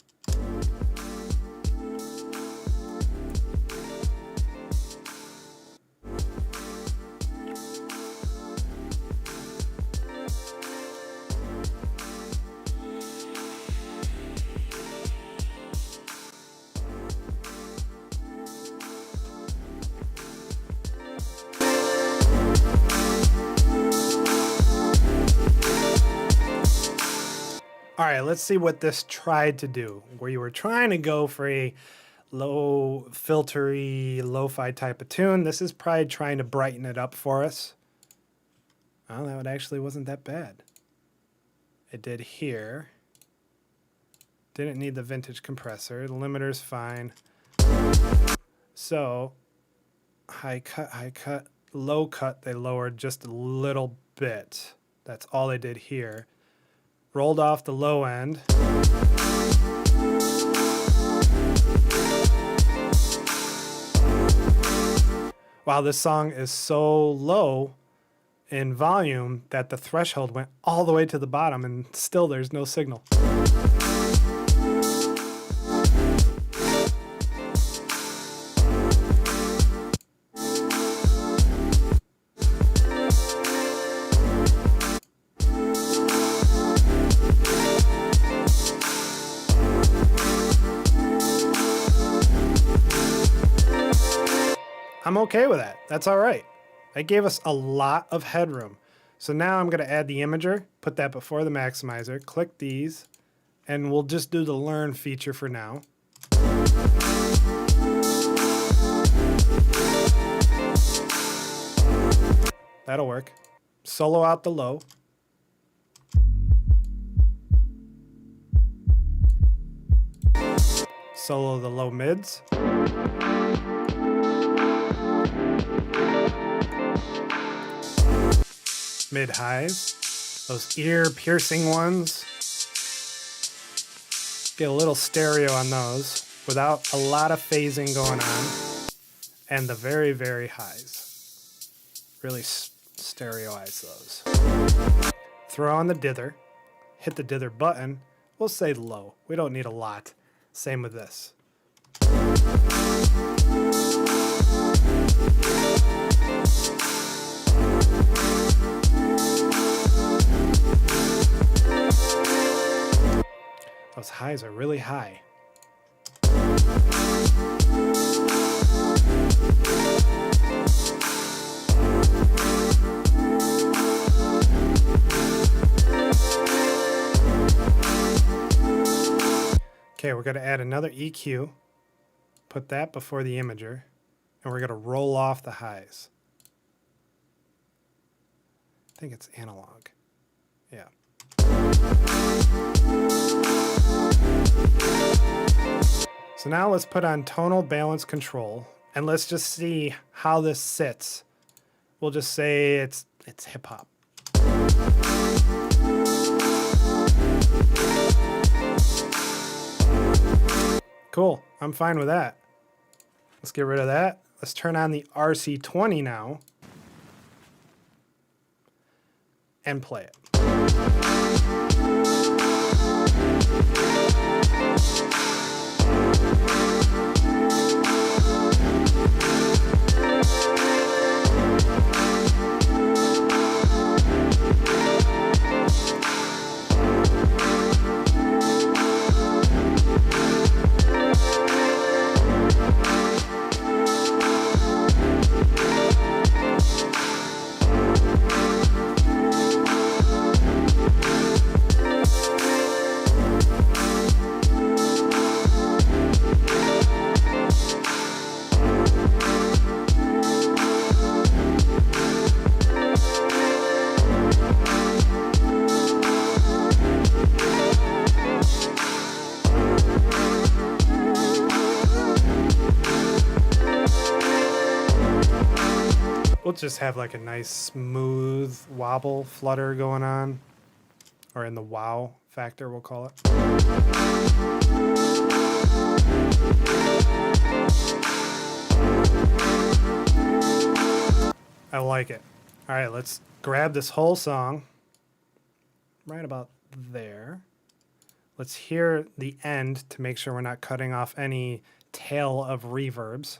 All right, let's see what this tried to do. Where you were trying to go for a low filtery, lo-fi type of tune, this is probably trying to brighten it up for us. Oh, that actually wasn't that bad. It did here. Didn't need the vintage compressor. The limiter's fine. So, high cut, low cut, they lowered just a little bit. That's all they did here. Rolled off the low end. Wow, this song is so low in volume that the threshold went all the way to the bottom and still there's no signal. I'm okay with that. That's all right. That gave us a lot of headroom. So now I'm going to add the imager, put that before the maximizer, click these, and we'll just do the learn feature for now. That'll work. Solo out the low. Solo the low mids. Mid highs, those ear piercing ones. Get a little stereo on those without a lot of phasing going on. And the very, very highs. Really stereoize those. Throw on the dither, hit the dither button. We'll say low. We don't need a lot. Same with this. Those highs are really high. Okay, we're going to add another EQ. Put that before the imager. And we're going to roll off the highs. I think it's analog. Yeah. So now let's put on tonal balance control and let's just see how this sits. We'll just say it's hip hop. Cool, I'm fine with that. Let's get rid of that. Let's turn on the RC20 now and play it. We'll just have like a nice smooth wobble flutter going on, or in the wow factor we'll call it. I like it. All right, let's grab this whole song right about there. Let's hear the end to make sure we're not cutting off any tail of reverbs.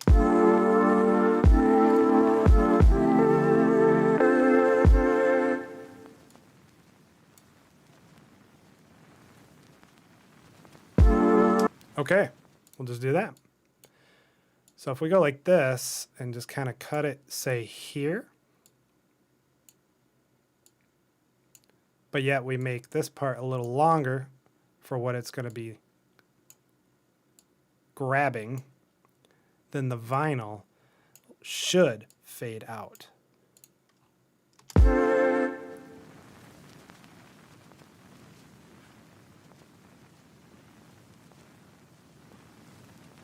Okay, we'll just do that. So if we go like this and just kind of cut it, say here, but yet we make this part a little longer for what it's going to be grabbing, then the vinyl should fade out.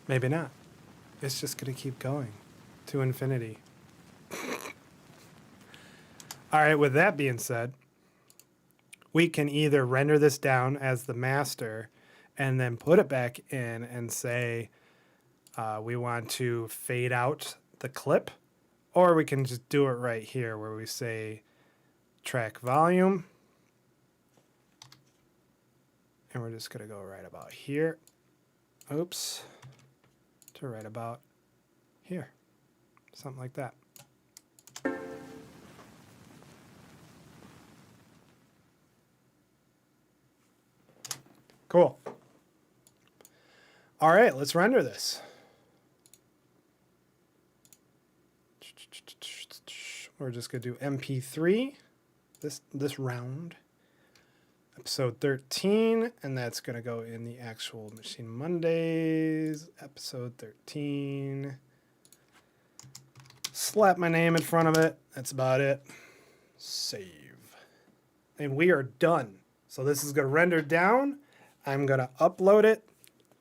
Maybe not. It's just going to keep going to infinity. All right, with that being said, we can either render this down as the master and then put it back in and say we want to fade out the clip, or we can just do it right here where we say track volume, and we're just going to go right about here. Oops. To right about here. Something like that. Cool. All right, let's render this. We're just going to do MP3 this round. Episode 13, and that's going to go in the actual Machine Mondays, episode 13. Slap my name in front of it. That's about it. Save. And we are done. So this is going to render down. I'm going to upload it,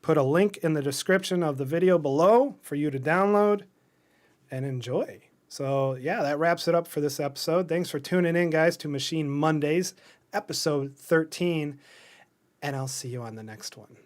put a link in the description of the video below for you to download and enjoy. So yeah, that wraps it up for this episode. Thanks for tuning in, guys, to Machine Mondays, episode 13, and I'll see you on the next one.